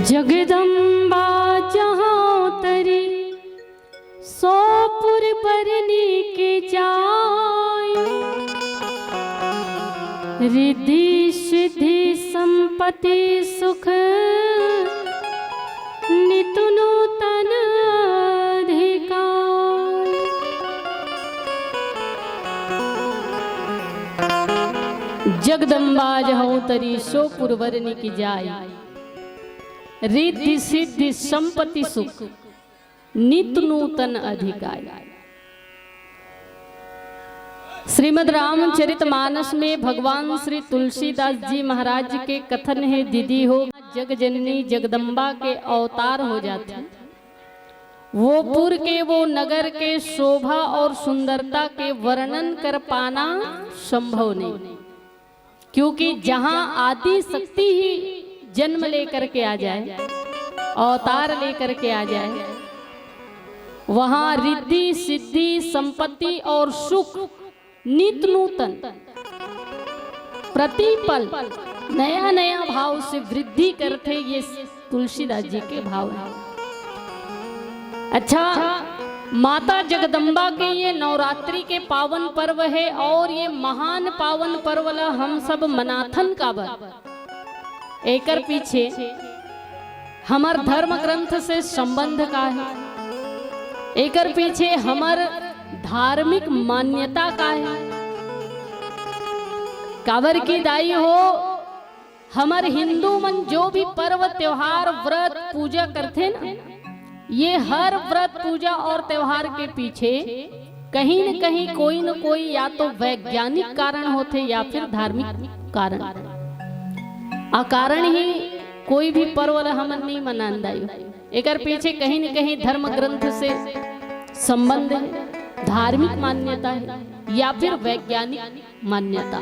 जगदम्बा जहाँ तरी सोपुर बरनी के जाय, रिद्धि सिद्धि संपत्ति सुख नित नूतन अधिकार। जगदम्बा जहाँ तरी सोपुर बरनी की जाय, रिद्धि सिद्धि संपत्ति सुख नित नूतन अधिकार। श्रीमद् रामचरितमानस में भगवान श्री तुलसीदास जी महाराज के कथन है, दीदी हो जग जननी जगदम्बा के अवतार हो जाते, वो पुर के वो नगर के शोभा और सुंदरता के वर्णन कर पाना संभव नहीं, क्योंकि जहां आदि शक्ति ही जन्म लेकर के आ जाए, अवतार लेकर के आ जाए, वहां रिद्धि सिद्धि संपत्ति और सुख नित नूतन प्रतिपल नया नया भाव से वृद्धि करते, ये तुलसीदास जी के भाव है। अच्छा, माता जगदम्बा के ये नवरात्रि के पावन पर्व है और ये महान पावन पर्व हम सब मनाथन का बर एकर पीछे हमार धर्म ग्रंथ से संबंध का है, एकर पीछे हमार धार्मिक मान्यता का है। काबर की दाई हो, हमार हिंदू मन जो भी पर्व त्योहार व्रत पूजा करते ना, ये हर व्रत पूजा और त्योहार के पीछे कहीं न कहीं कोई न कोई या तो वैज्ञानिक कारण होते या फिर धार्मिक कारण। अकारण ही कोई भी पर्व हमन नहीं मनांदाई, एकर पीछे कहीं न कहीं धर्म ग्रंथ से संबंध है, धार्मिक मान्यता है या फिर वैज्ञानिक मान्यता।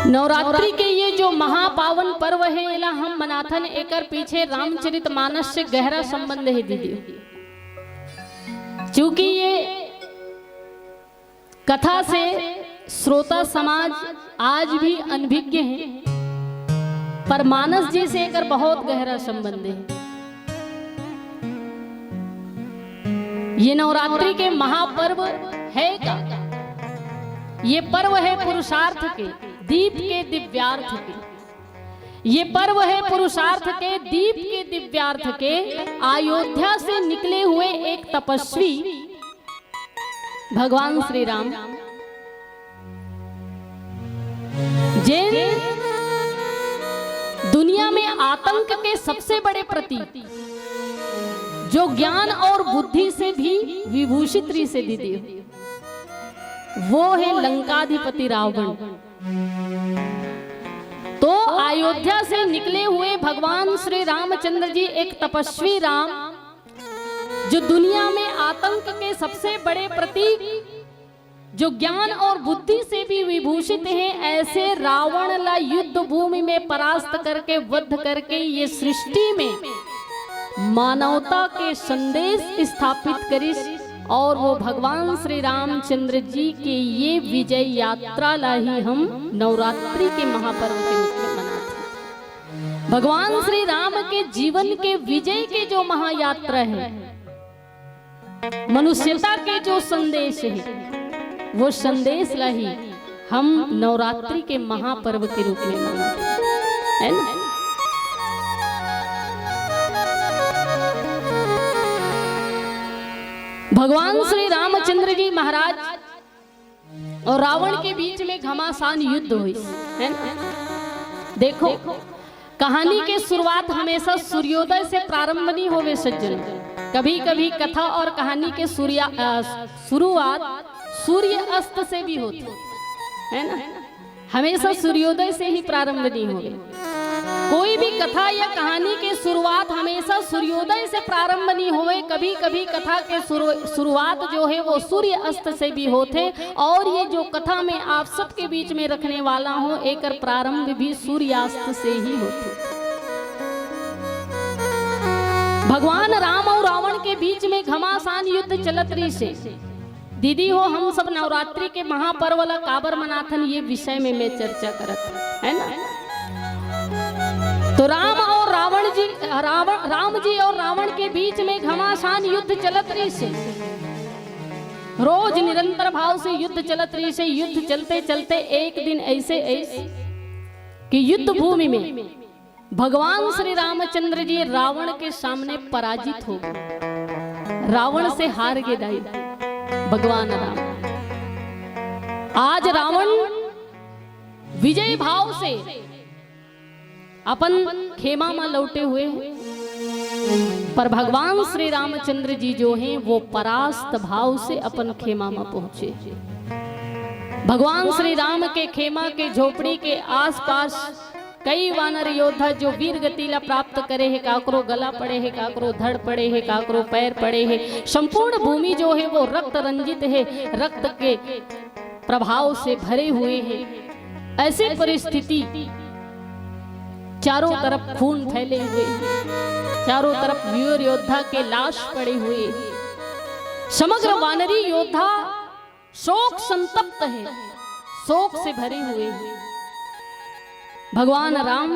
नवरात्रि के ये जो महापावन पर्व है एला हम मनाथन, एकर पीछे रामचरितमानस से गहरा संबंध है दीदी। क्योंकि ये कथा से श्रोता समाज आज भी अनभिज्ञ है, पर मानस जी से एकर बहुत गहरा संबंध है। ये नवरात्रि के महापर्व है का? ये पर्व है पुरुषार्थ के, दीप के दिव्यार्थ के। ये पर्व है पुरुषार्थ के, दीप के दिव्यार्थ के। अयोध्या से निकले हुए एक तपस्वी भगवान श्री राम, जिन दुनिया में आतंक के सबसे बड़े प्रतीक, जो ज्ञान और बुद्धि से भी विभूषित से दीदी, वो है लंकाधिपति रावण। तो अयोध्या से निकले हुए भगवान श्री रामचंद्र जी एक तपस्वी राम, जो दुनिया में आतंक के सबसे बड़े प्रतीक, जो ज्ञान और बुद्धि से भी विभूषित हैं, ऐसे रावण ला युद्ध भूमि में परास्त करके वध करके ये सृष्टि में मानवता के संदेश स्थापित करी। और वो भगवान श्री रामचंद्र जी के ये विजय यात्रा ला ही हम नवरात्रि के महापर्व के रूप में मनाते हैं। भगवान श्री राम के जीवन के विजय के जो महायात्रा है, मनुष्यता के जो संदेश है, वो संदेश ला ही हम नवरात्रि के महापर्व के रूप में मनाते हैं, है ना। भगवान श्री रामचंद्र जी महाराज और रावण के बीच में घमासान युद्ध हुई, है ना। देखो, कहानी के शुरुआत हमेशा सूर्योदय से प्रारंभ नहीं होवे सज्जन। कभी कभी कथा और कहानी के शुरुआत सूर्य अस्त से भी होती है ना, हमेशा सूर्योदय से ही प्रारंभ नहीं होवे। कोई भी कथा या कहानी के शुरुआत हमेशा सूर्योदय से प्रारंभ नहीं होवे। कभी कभी कथा के शुरुआत जो है वो सूर्य अस्त से भी होते। और ये जो कथा में आप सबके बीच में रखने वाला हूँ, एकर प्रारंभ भी सूर्यास्त से ही होते। भगवान राम और रावण के बीच में घमासान युद्ध चलत रही से दीदी हो। हम सब नवरात्रि के महापर्व ला काबर मनाथन, ये विषय में मैं चर्चा करत है ना। राम जी और रावण के बीच में घमासान युद्ध चलत रही से, रोज निरंतर भाव से युद्ध चलत रही से। युद्ध चलते चलते एक दिन ऐसे कि युद्ध भूमि में भगवान श्री रामचंद्र जी रावण के सामने पराजित हो गए, रावण से हार गए दाई भगवान राम। आज रावण विजय भाव से अपन खेमा में लौटे हुए, पर भगवान श्री रामचंद्र जी जो हैं वो परास्त भाव से अपन खेमा में पहुंचे। भगवान श्री राम के खेमा के झोपड़ी के आसपास कई वानर योद्धा जो वीर गतिला प्राप्त करे है, काकरो गला पड़े है, काकरो धड़ पड़े है, काकरो पैर पड़े है। संपूर्ण भूमि जो है वो रक्त रंजित है, रक्त के प्रभाव से भरे हुए हैं। ऐसी परिस्थिति, चारों तरफ खून फैले हुए, चारों तरफ वीर योद्धा के लाश पड़े हुए, समग्र वानरी योद्धा शोक संतप्त है, शोक से भरे हुए हैं। भगवान राम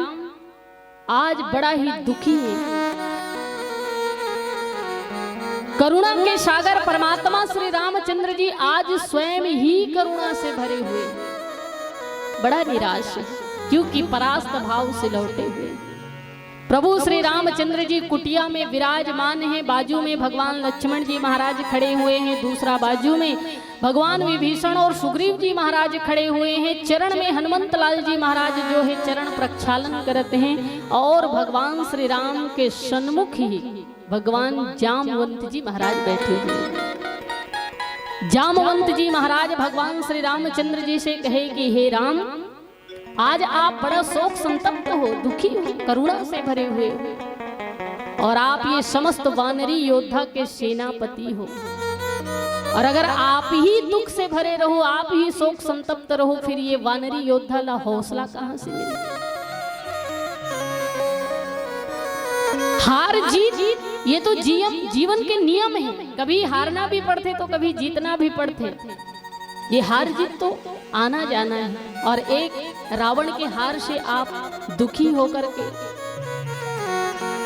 आज बड़ा ही दुखी है। करुणा के सागर परमात्मा श्री रामचंद्र जी आज स्वयं ही करुणा से भरे हुए, बड़ा निराश है, क्योंकि परास्त भाव से लौटे हुए। प्रभु श्री रामचंद्र जी कुटिया में विराजमान हैं, बाजू में भगवान लक्ष्मण जी महाराज खड़े हुए हैं, दूसरा बाजू में भगवान विभीषण और सुग्रीव जी महाराज खड़े हुए हैं। चरण में हनुमंत लाल जी महाराज जो है चरण प्रक्षालन करते हैं, और भगवान श्री राम के सन्मुख ही भगवान जामवंत जी महाराज बैठे हुए हैं। जामवंत जी महाराज भगवान श्री रामचंद्र जी से कहे कि हे राम, आज आप बड़ा शोक संतप्त हो, दुखी हो, करुणा से भरे हुए हो, और आप ये समस्त वानरी योद्धा के सेनापति हो, और अगर आप ही दुख से भरे रहो, आप ही शोक संतप्त रहो, फिर ये वानरी योद्धा ला हौसला कहां से मिले? हार जीत ये तो जीवन के नियम है, कभी हारना भी पड़ते तो कभी जीतना भी पड़ते। ये हार जीत तो आना जाना है, और एक रावण के हार से आप दुखी होकर के,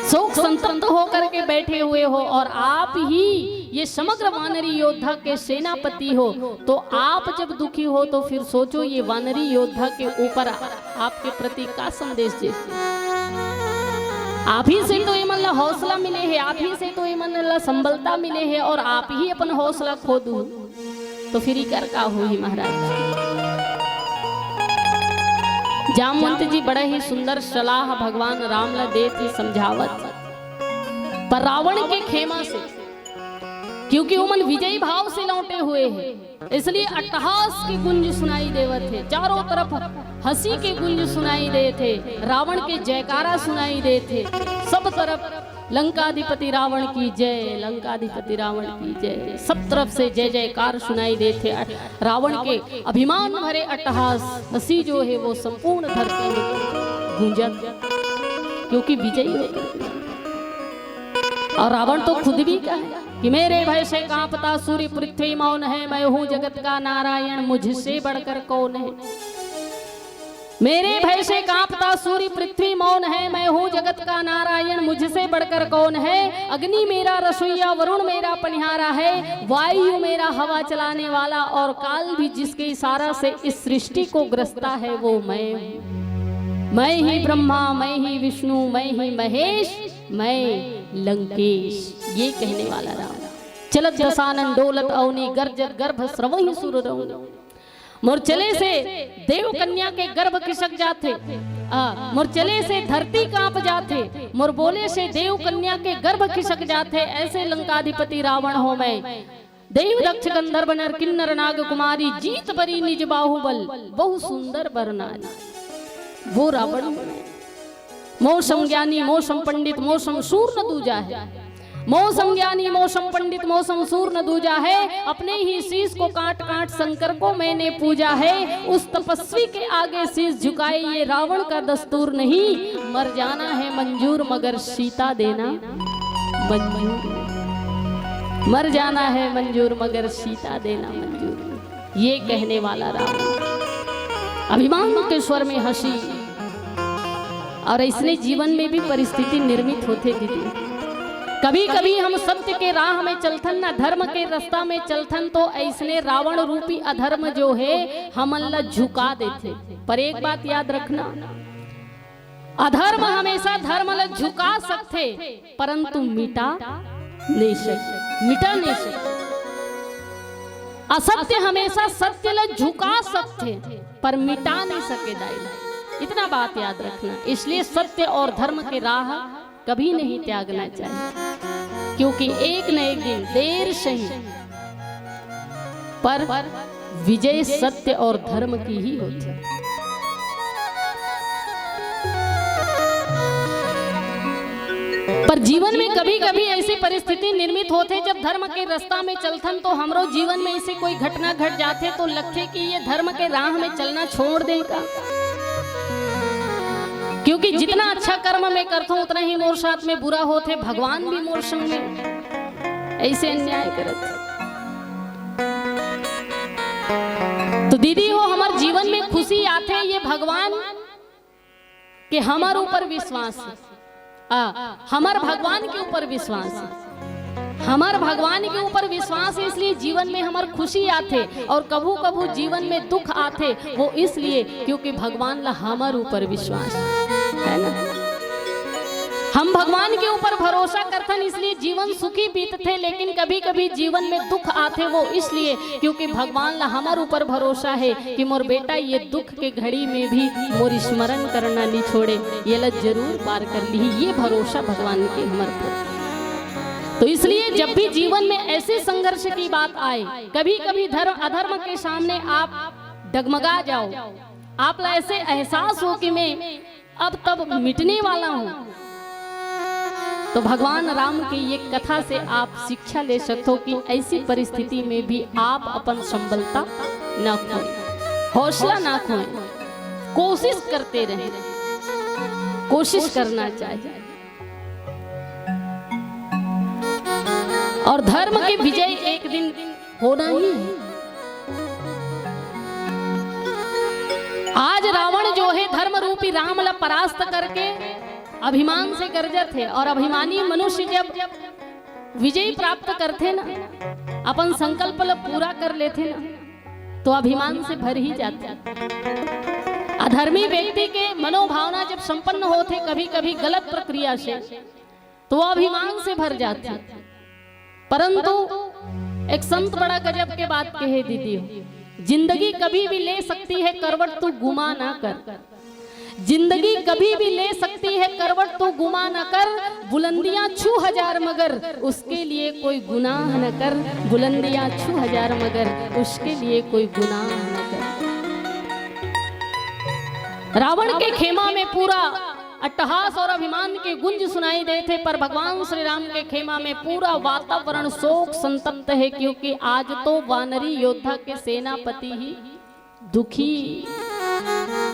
शोक संतप्त होकर के बैठे हुए हो, और आप ही ये समग्र वानरी योद्धा के सेनापति हो, तो आप जब दुखी हो तो फिर सोचो ये वानरी योद्धा के ऊपर आपके प्रति का संदेश देते। आप ही से तो ये मन हौसला मिले है, आप ही से तो ये मन संबलता मिले है, और आप ही अपन हौसला खो दो तो फिर ही कर का हो ही महाराज। जामवंत जी बड़ा ही सुंदर सलाह भगवान राम ला देती समझावत, पर रावण के खेमा से, क्योंकि उमन विजयी भाव से लौटे हुए हैं, इसलिए अट्टहास की गुंज सुनाई देवत है, चारों तरफ हंसी के गुंज सुनाई दे थे, रावण के जयकारा सुनाई दे थे, सब तरफ लंकाधिपति रावण की जय, लंकाधिपति रावण की जय, सब तरफ से जय जयकार सुनाई देते। रावण के अभिमान भरे अट्टहास हंसी जो है वो संपूर्ण धरती में गूंजत, क्योंकि विजयी है। और रावण तो खुद भी कहे कि मेरे भय से कांपता सूर्य पृथ्वी मौन है, मैं हूँ जगत का नारायण, मुझसे बढ़कर कौन है। मेरे भय से कांपता सूर्य पृथ्वी मौन है, मैं हूँ जगत का नारायण, मुझसे बढ़कर कौन है। अग्नि मेरा रसोईया, वरुण मेरा पनिहारा है, वायु मेरा हवा चलाने वाला, और काल भी जिसके इशारा से इस सृष्टि को ग्रसता है वो मैं हूँ। मैं ही ब्रह्मा, मैं ही विष्णु, मैं ही महेश, मैं लंकेश, ये कहने वाला राम। चलत दसानन डोलत अवनी, गर्जत गर्भ स्रवहि सुर रौनी। मूर्छले से देव कन्या के गर्भ खिसक जाते, मूर्छले से धरती कांप जाते, मुरबोले से देव कन्या के गर्भ खिसक जाते। ऐसे लंकाधिपति रावण हो मैं, देव दक्ष गंधर्व नर किन्नर नाग कुमारी, जीत बरी निज बाहुबल, बहु सुंदर बरनारी। वो रावण मौसम ज्ञानी मौसम पंडित मौसम सूर न दूजा है, मौसम ज्ञानी मौसम पंडित मौसम सूर न दूजा है। अपने ही शीश को काट काट शंकर को मैंने पूजा है, उस तपस्वी के आगे शीश झुकाए ये रावण का दस्तूर नहीं। मर जाना है मंजूर मगर सीता देना मंजूर, मर जाना है मंजूर मगर सीता देना मंजूर, ये कहने वाला रावण। अभिमान के स्वर में हंसी, और इसने जीवन में भी परिस्थिति निर्मित होते दीदी। कभी कभी हम सत्य के राह में चलथन ना धर्म के रास्ता में चलथन तो ऐसने रावण रूपी अधर्म जो है हमला झुका देते। पर एक बात याद रखना, अधर्म हमेशा धर्म ला झुका सकते परंतु मिटा नहीं सकते। असत्य हमेशा सत्य ला झुका सकते पर मिटा नहीं सके दाई। इतना बात याद रखना। इसलिए सत्य और धर्म के राह कभी नहीं त्यागना चाहिए, क्योंकि एक न एक दिन देर सही पर विजय सत्य और धर्म की ही होती है। पर जीवन में कभी कभी ऐसी परिस्थिति निर्मित होते जब धर्म के रास्ता में चलथन तो हमरो जीवन में ऐसी कोई घटना घट जाते तो लगते कि ये धर्म के राह में चलना छोड़ देगा, क्योंकि जितना अच्छा कर्म मैं करता हूं उतना ही मोर साथ में बुरा होते। भगवान भी मोर संग में ऐसे अन्याय करते। तो दीदी हो हमारे जीवन में खुशी आते ये भगवान के हमारे ऊपर विश्वास है। हमार भगवान के ऊपर विश्वास है, हमार भगवान के ऊपर विश्वास है, इसलिए जीवन में हमार खुशी आते। और कभू कभू जीवन में दुख आते वो इसलिए क्योंकि भगवान ला हमार ऊपर विश्वास है ना। हम भगवान के ऊपर भरोसा करथन इसलिए जीवन सुखी बीतते। लेकिन कभी कभी जीवन में दुख आते वो इसलिए क्योंकि भगवान ला हमार ऊपर भरोसा है कि मोर बेटा ये दुख के घड़ी में भी मोर स्मरण करना नहीं छोड़े, ये ला जरूर पार कर ली। ये भरोसा भगवान के हमार पर। तो इसलिए जब भी जीवन में ऐसे संघर्ष की बात आए, कभी कभी धर्म अधर्म के सामने आप डगमगा जाओ, आप ला ऐसे एहसास हो कि मैं अब तब मिटने वाला हूँ, तो भगवान राम की ये कथा से आप शिक्षा ले सकते हो कि ऐसी परिस्थिति में भी आप अपन संबलता न खोएं, हौसला ना खोएं, कोशिश करते रहें, कोशिश करना चाहिए। और धर्म की विजय एक दिन होना ही है। आज रावण जो है धर्म रूपी राम ला परास्त करके अभिमान से गर्जर थे। और अभिमानी मनुष्य जब विजय प्राप्त करते ना, अपन संकल्प ला पूरा कर लेते ना, तो अभिमान से भर ही जाते। अधर्मी व्यक्ति के मनोभावना जब संपन्न होते कभी कभी गलत प्रक्रिया से, तो वो अभिमान से भर जाते। परंतु एक संत बड़ा गजब के बात कहे दीदी हो, जिंदगी कभी भी ले सकती है करवट तू गुमा ना कर। जिंदगी कभी भी ले सकती है करवट तो गुमा न कर। बुलंदियां छू हजार मगर उसके लिए कोई गुनाह न कर। बुलंदियां छू हजार मगर उसके लिए कोई गुनाह न कर। रावण के खेमा में पूरा अट्टहास और अभिमान के गुंज सुनाई देते, पर भगवान श्री राम के खेमा में पूरा वातावरण शोक संतप्त है, क्योंकि आज तो वानरी योद्धा के सेनापति ही दुखी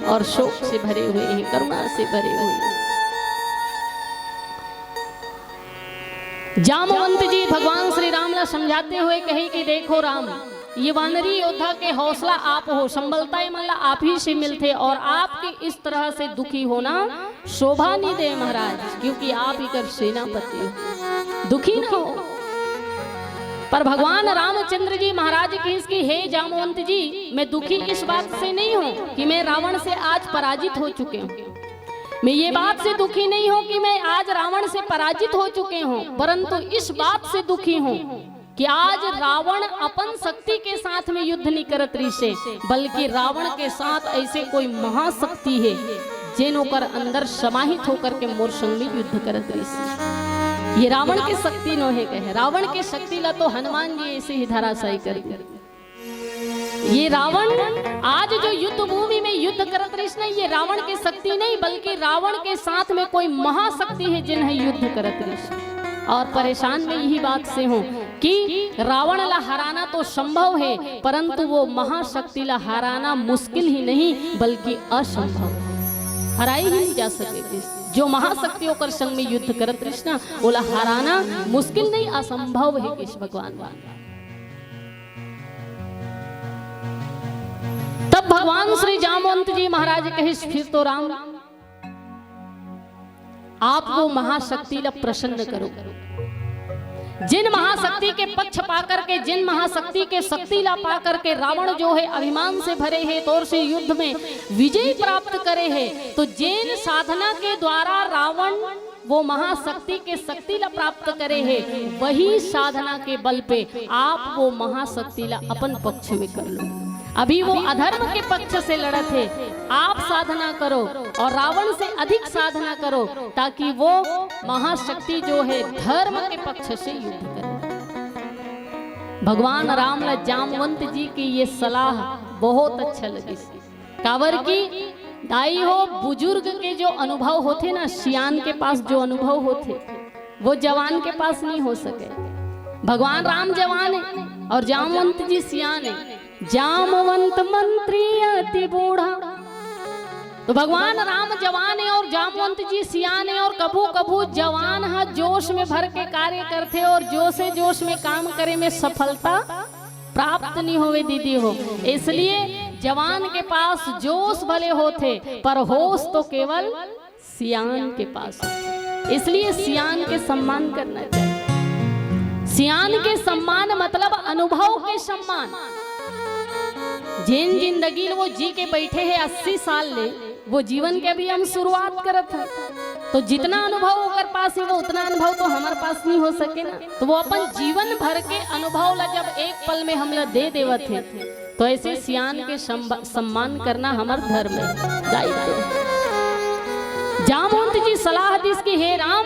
और शोक से भरे हुए हैं, करुणा से भरे हुए हैं। जामवंत जी भगवान श्री राम ला समझाते हुए कहे कि देखो राम, ये वानरी योद्धा के हौसला आप हो, संबलता मतलब आप ही से मिलते, और आपके इस तरह से दुखी होना शोभा नहीं दे महाराज, क्योंकि आप ही कर सेनापति हो, दुखी ना हो। पर भगवान रामचंद्र जी महाराज की इसकी हे जामवंत जी, मैं दुखी इस बात से नहीं हूँ कि मैं रावण से आज पराजित हो चुके हूँ। मैं ये बात से दुखी नहीं हूँ कि मैं आज रावण से पराजित हो चुके हूँ, परंतु इस बात से दुखी हूँ कि आज रावण अपन शक्ति के साथ में युद्ध नहीं करत रही से, बल्कि रावण के साथ ऐसे कोई महाशक्ति है जिन कर अंदर समाहित होकर के मोर संग में युद्ध करत रही से। ये रावण की शक्ति नो है कहे, रावण की शक्ति ला तो हनुमान जी ऐसे ही धराशायी कर दिया। ये रावण आज जो युद्ध भूमि में युद्ध करत रही नहीं, ये रावण की शक्ति नहीं बल्कि रावण के साथ में कोई महाशक्ति है जिन्हें युद्ध करत रही। और परेशान में यही बात से हूँ कि रावण ला हराना तो संभव है, परंतु वो महाशक्ति ला हराना मुश्किल ही नहीं बल्कि असंभव, हराई ही नहीं जा सकेगी। जो महाशक्तियों कर संग में युद्ध करत कृष्णा बोला हराना मुश्किल नहीं असंभव है किस भगवान। तब भगवान श्री जामवंत जी महाराज कहे फिर तो राम आप वो महाशक्ति ला प्रसन्न करो। जिन महाशक्ति के पक्ष पाकर के, जिन महाशक्ति के शक्ति ला पाकर के रावण जो है अभिमान से भरे है तौर से युद्ध में विजय प्राप्त करे है, तो जिन साधना के द्वारा रावण वो महाशक्ति के शक्ति ला प्राप्त करे है, वही साधना के बल पे आप वो महाशक्ति ला अपन पक्ष में कर लो। अभी वो अधर्म के पक्ष से लड़त है, आप साधना करो और रावण से अधिक साधना करो, ताकि वो महाशक्ति जो है धर्म के पक्ष से युद्ध करे। भगवान राम ला जामवंत जी की ये सलाह बहुत अच्छा लगी। कावर की दाई हो, बुजुर्ग के जो अनुभव होते ना, सियान के पास जो अनुभव होते वो जवान के पास नहीं हो सके। भगवान राम जवान है और जामवंत जी सियान है। जामवंत मंत्री अति बूढ़ा, तो भगवान राम जवान है और जामवंत जी सियान है। और कभू कभू जवान हा जोश में भर के कार्य करते और जोशे जोश में काम करे में सफलता प्राप्त नहीं होवे दीदी हो। इसलिए जवान के पास जोश भले होते पर होश तो केवल सियान के पास होते। इसलिए सियान के सम्मान करना चाहिए। सियान के सम्मान मतलब अनुभव के सम्मान। जिन जिंदगी वो जी के बैठे हैं 80 साल ले, वो जीवन के भी हम शुरुआत करत है, तो जितना अनुभव ओकर पास है वो उतना अनुभव तो हमारे पास नहीं हो सके ना। तो वो अपन जीवन भर के अनुभव ला जब एक पल में हमला दे देवत है, तो ऐसे सियान के सम्मान करना हमार धर्म है, दायित्व। जामवंत जी सलाह दी कि हे राम,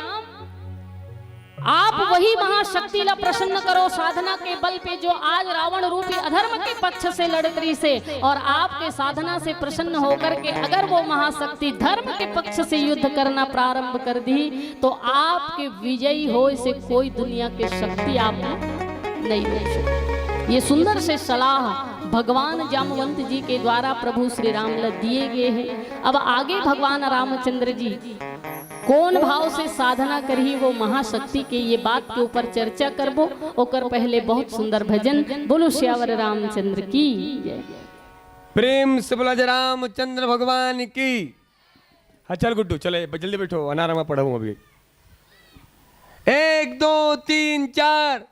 आप वही महाशक्ति ला प्रसन्न करो साधना के बल पे जो आज रावण रूपी अधर्म के पक्ष से लड़तरी से, और आपके साधना से प्रसन्न होकर के अगर वो महाशक्ति धर्म के पक्ष से युद्ध करना प्रारंभ कर दी, तो आपके विजयी हो इसे कोई दुनिया की शक्ति आप नहीं दे सकती। ये सुंदर से सलाह भगवान जामवंत जी के द्वारा प्रभु श्री राम ला दिए गए हैं। अब आगे भगवान रामचंद्र जी कौन भाव से साधना करी वो महाशक्ति के, ये बात के ऊपर चर्चा करबो। ओकर पहले बहुत सुंदर भजन बोलो श्यावर रामचंद्र की जय। प्रेम से बोला जय रामचंद्र भगवान की। हाँ चल गुड्डू चले जल्दी बैठो, अनारमा पढ़ाऊं अभी। 1 2 3 4।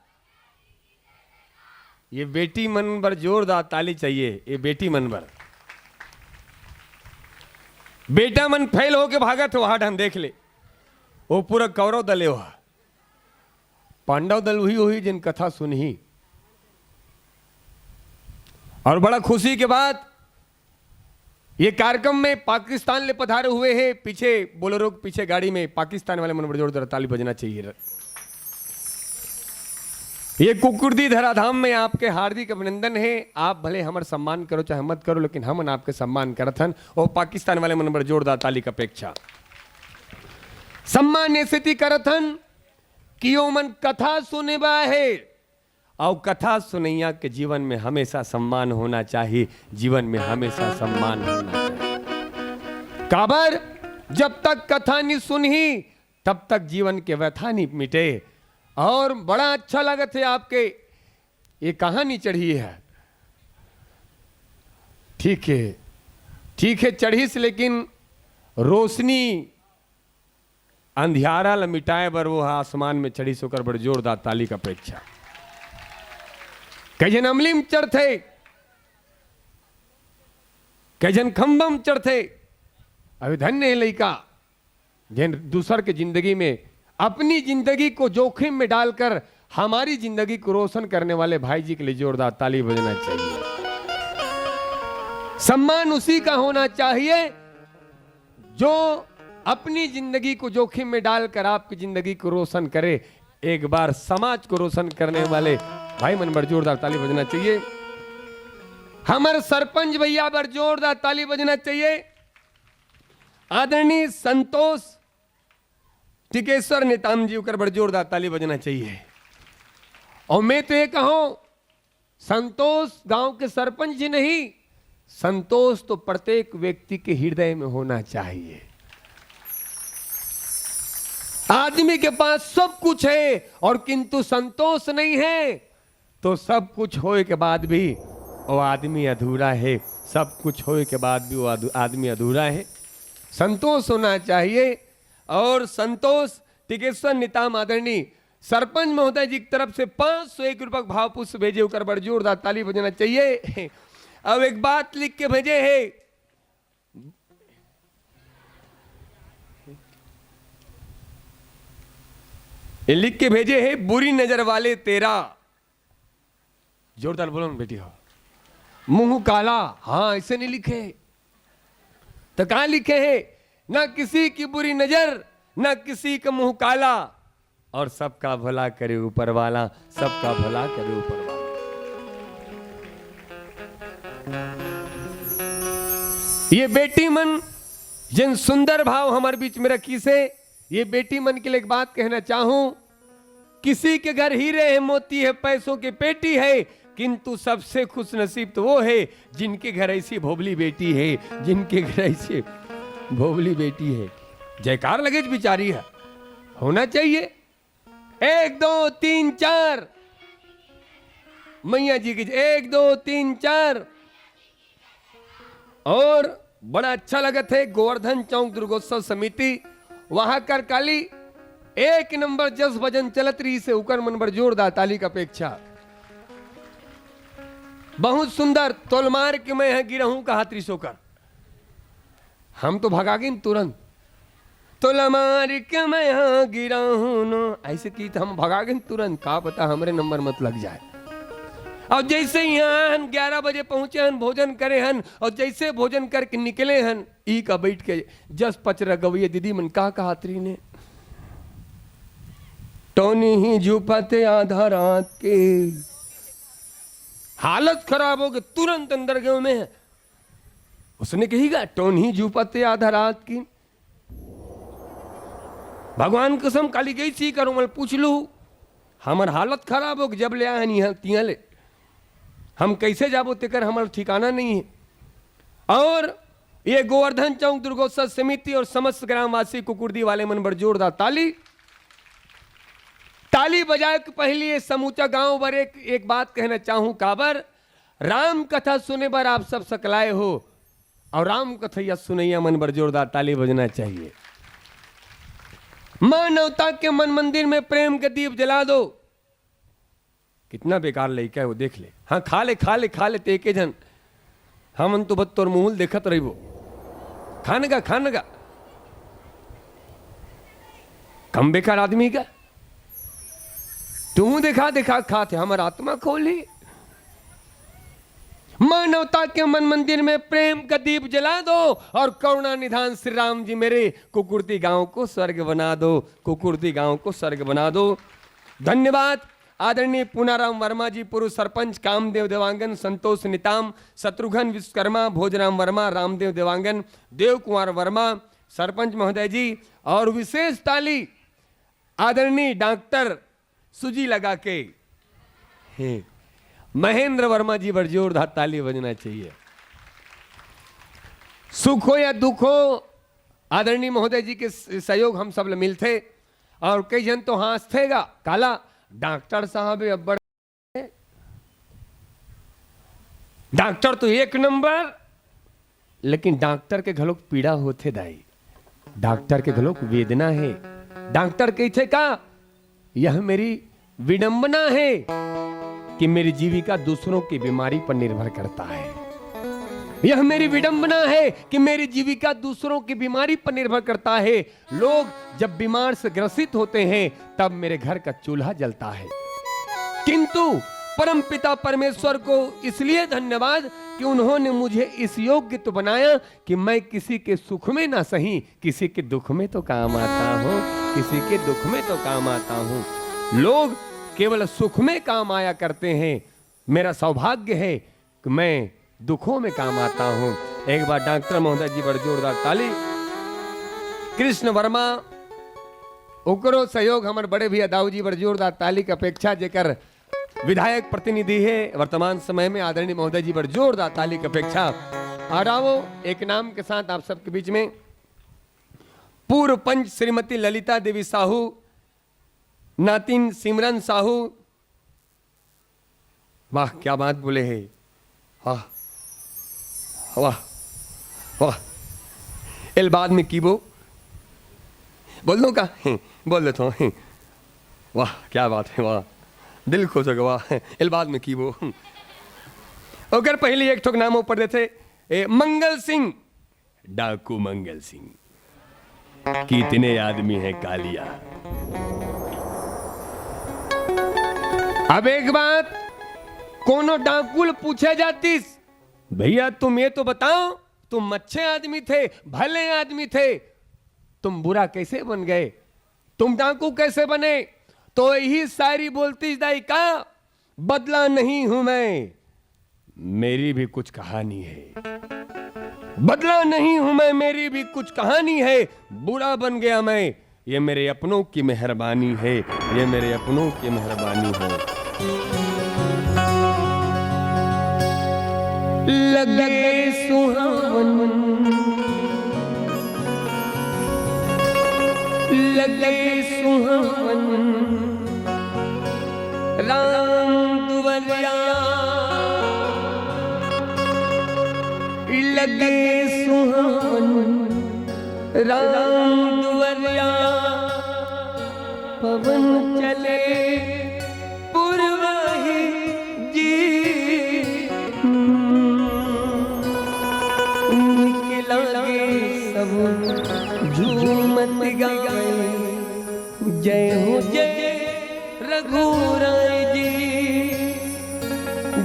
ये बेटी मन पर जोरदार ताली चाहिए। ये बेटी मन पर, बेटा मन फैल होके भागत हो हाट हम देख ले। वो पूरा कौरव दल है, पांडव दल हुई हुई जिन कथा सुनी। और बड़ा खुशी के बाद ये कार्यक्रम में पाकिस्तान ले पधारे हुए हैं। पीछे बोलेरो पीछे गाड़ी में पाकिस्तान वाले मन पर जोरदार ताली बजना चाहिए। ये कुकुरदी धराधाम में आपके हार्दिक अभिनंदन है। आप भले हमारे सम्मान करो चाहे मत करो, लेकिन हम आपके सम्मान करत हन। और पाकिस्तान वाले मन पर जोरदार ताली का अपेक्षा सम्मान स्थिति करत हन कि यो मन कथा सुने बा है। और कथा सुनैया के जीवन में हमेशा सम्मान होना चाहिए, जीवन में हमेशा सम्मान होना चाहिए। काबर जब तक कथा नहीं सुनी तब तक जीवन के व्यथा नहीं मिटे। और बड़ा अच्छा लगत है आपके ये कहानी चढ़ी है। ठीक है चढ़ी से, लेकिन रोशनी अंधियारा ल मिटाए बर वो आसमान में चढ़ी सोकर बड़े जोरदार ताली का अपेक्षा। कई जन अमली में चढ़ते, कई जन खंबम चढ़ते। अभी धन्य है लड़का जिन दूसर के जिंदगी में अपनी जिंदगी को जोखिम में डालकर हमारी जिंदगी को रोशन करने वाले भाई जी के लिए जोरदार ताली बजना चाहिए। सम्मान उसी का होना चाहिए जो अपनी जिंदगी को जोखिम में डालकर आपकी जिंदगी को रोशन करे। एक बार समाज को रोशन करने वाले भाई मन पर जोरदार ताली बजना चाहिए। हमारे सरपंच भैया पर जोरदार ताली बजना चाहिए। आदरणीय संतोष टिकेश्वर नेताम जी ऊपर बड़े जोरदार ताली बजना चाहिए। और मैं तो ये कहूं, संतोष गांव के सरपंच जी नहीं, संतोष तो प्रत्येक व्यक्ति के हृदय में होना चाहिए। आदमी के पास सब कुछ है और किंतु संतोष नहीं है तो सब कुछ होए के बाद भी वो आदमी अधूरा है। सब कुछ होए के बाद भी वो आदमी अधूरा है। संतोष होना चाहिए। और संतोष टिकेश्वर निताम आदरणीय सरपंच महोदय जी की तरफ से 501 रुपये भाव पुष्प भेजे होकर बड़ जोरदार ताली बजाना चाहिए। अब एक बात लिख के भेजे है, लिख के भेजे है, बुरी नजर वाले तेरा, जोरदार बोलो ना बेटी, हो मुंह काला। हाँ ऐसे नहीं लिखे तो कहां लिखे है, ना किसी की बुरी नजर ना किसी का मुंह काला, और सबका भला करे ऊपर वाला, सबका भला करे ऊपर वाला। ये बेटी मन जिन सुंदर भाव हमारे बीच में रखी से, ये बेटी मन के लिए एक बात कहना चाहूं, किसी के घर हीरे है मोती है पैसों की पेटी है, किंतु सबसे खुश नसीब तो वो है जिनके घर ऐसी भोबली बेटी है, जिनके घर ऐसी भोबली बेटी है। जयकार लगे बिचारी है, होना चाहिए। 1 2 3 4 मैया जी की 1 2 3 4। और बड़ा अच्छा लगा थे गोवर्धन चौक दुर्गोत्सव समिति, वहां कर काली 1 नंबर जस भजन चलत रही से उकर मन बर जोरदार ताली का अपेक्षा। बहुत सुंदर तोलमार के मैं गिरहूं कहा त्रिशोकर, हम तो भगागिन तुरंत, तोलमार के मैं गिरहूं नो, ऐसे की तो हम भगागिन तुरंत, का पता हमरे नंबर मत लग जाए। और जैसे यहाँ हम 11 बजे पहुंचे हन, भोजन करे हन, और जैसे भोजन करके निकले हन, ई का बैठ के जस पचरा गवैया दीदी मन का कहात्री ने, टोनी ही झुपते आधा रात के, हालत खराब हो गई, तुरंत अंदर गए में। उसने कहीगा टोनी झुपते आधा रात की, भगवान कसम काली गई सी करूं मैं पूछ लू, हमार हालत खराब हो गई, जब ले आए नहीं तिया ले हम कैसे जाबो तेकर हमारा ठिकाना नहीं है। और ये गोवर्धन चौक दुर्गोत्सव समिति और समस्त ग्रामवासी कुकुरदी वाले मन बड़ जोरदार ताली ताली बजाए के पहले ये समूचा गांव पर एक बात कहना चाहूं, काबर राम कथा सुने पर आप सब सकलाए हो, और राम कथा या सुनैया मन पर जोरदार ताली बजना चाहिए। मानवता के मन मंदिर में प्रेम के दीप जला दो। कितना बेकार लड़का है वो, देख ले। हाँ खा ले खा ले खा ले तेके जन, हम तो बत्तोर मुहल देखत रही, वो खाने का कम बेकार आदमी का, तू देखा खाते, हमारा आत्मा खोली। मानवता के मन मंदिर में प्रेम का दीप जला दो, और करुणा निधान श्री राम जी मेरे कुकुरती गांव को स्वर्ग बना दो, कुकुरती गांव को स्वर्ग बना दो। धन्यवाद आदरणीय पूनाराम वर्मा जी, पूर्व सरपंच कामदेव देवांगन, संतोष निताम, शत्रुघ्न विश्वकर्मा, भोजराम वर्मा, रामदेव देवांगन, देव कुमार वर्मा, सरपंच महोदय जी। और विशेष ताली आदरणीय डॉक्टर सुजी लगा के महेंद्र वर्मा जी पर जोरदार ताली बजना चाहिए। सुख हो या दुख हो, आदरणीय महोदय जी के सहयोग हम सब मिलते, और कई जन तो हंसतेगा काला डॉक्टर साहब अब्बड़, डॉक्टर तो 1 नंबर, लेकिन डॉक्टर के घलोक पीड़ा होते दाई, डॉक्टर के घलोक वेदना है। डॉक्टर कहते का यह मेरी विडंबना है कि मेरी जीविका दूसरों की बीमारी पर निर्भर करता है, यह मेरी विडंबना है कि मेरी जीविका दूसरों की बीमारी पर निर्भर करता है। लोग जब बीमार से ग्रसित होते हैं तब मेरे घर का चूल्हा जलता है, किंतु परमपिता परमेश्वर को इसलिए धन्यवाद कि उन्होंने मुझे इस योग्य तो बनाया कि मैं किसी के सुख में ना सही किसी के दुख में तो काम आता हूं, किसी के दुख में तो काम आता हूं। लोग केवल सुख में काम आया करते हैं, मेरा सौभाग्य है कि मैं दुखों में काम आता हूं। एक बार डॉक्टर महोदय जी बड़ जोरदार ताली। कृष्ण वर्मा ओकरो सहयोग हमारे बड़े भैया दाऊ जी बड़ जोरदार ताली की अपेक्षा, जेकर विधायक प्रतिनिधि है वर्तमान समय में आदरणीय महोदय जी बड़ जोरदार ताली की अपेक्षा। और आओ एक नाम के साथ आप सबके बीच में पूर्व पंच श्रीमती ललिता देवी साहू, नातिन सिमरन साहू, वाह क्या बात बोले हैं, वाह वाह वाह। एल बाद में कीबो बोल दूं का? बोल देता हूँ। वाह क्या बात है, वाह दिल खुश हो गया, वाह इल बाद में की वो। अगर पहले एक ठोक नामों पढ़ देते, मंगल सिंह, डाकू मंगल सिंह। कितने आदमी हैं कालिया। अब एक बात कोनो डाकुल पूछे जातीस, भैया तुम ये तो बताओ, तुम अच्छे आदमी थे, भले आदमी थे, तुम बुरा कैसे बन गए, तुम डाकू कैसे बने? तो यही शायरी बोलती दाई का, बदला नहीं हूं मैं, मेरी भी कुछ कहानी है। बदला नहीं हूं मैं, मेरी भी कुछ कहानी है। बुरा बन गया मैं, ये मेरे अपनों की मेहरबानी है, ये मेरे अपनों की मेहरबानी है। लगे सुहावन, लगे सुहावन, राम दुवरिया, लगे सुहावन, राम दुवरिया, पवन चले पुरवाही जी, निकलागे सब झूमत गाए, जय हो जय रघुराय जी,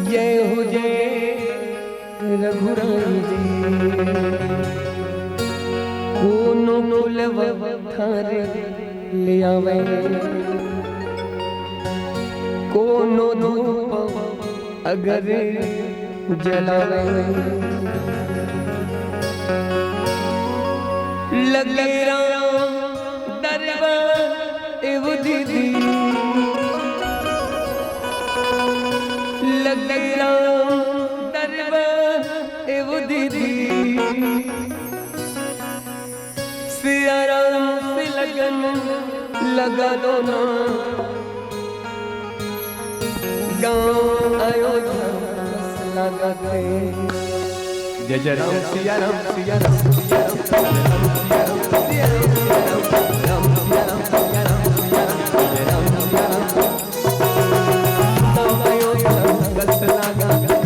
जय हो जय रघुराय जी। कोनो फुलवा थारे ले आवे, कोनो धूप अगर जलावे, लगे राम दरबार एवं दीदी, लगे राम दरबार एवं दीदी, सिया राम से लगन लगा दो ना, गाँव अयोध्या लगा के। जय जय राम सिया राम सिया राम सिया राम सिया राम सिया राम सिया राम सिया राम सिया राम सिया राम सिया राम, गाँव अयोध्या लगा के।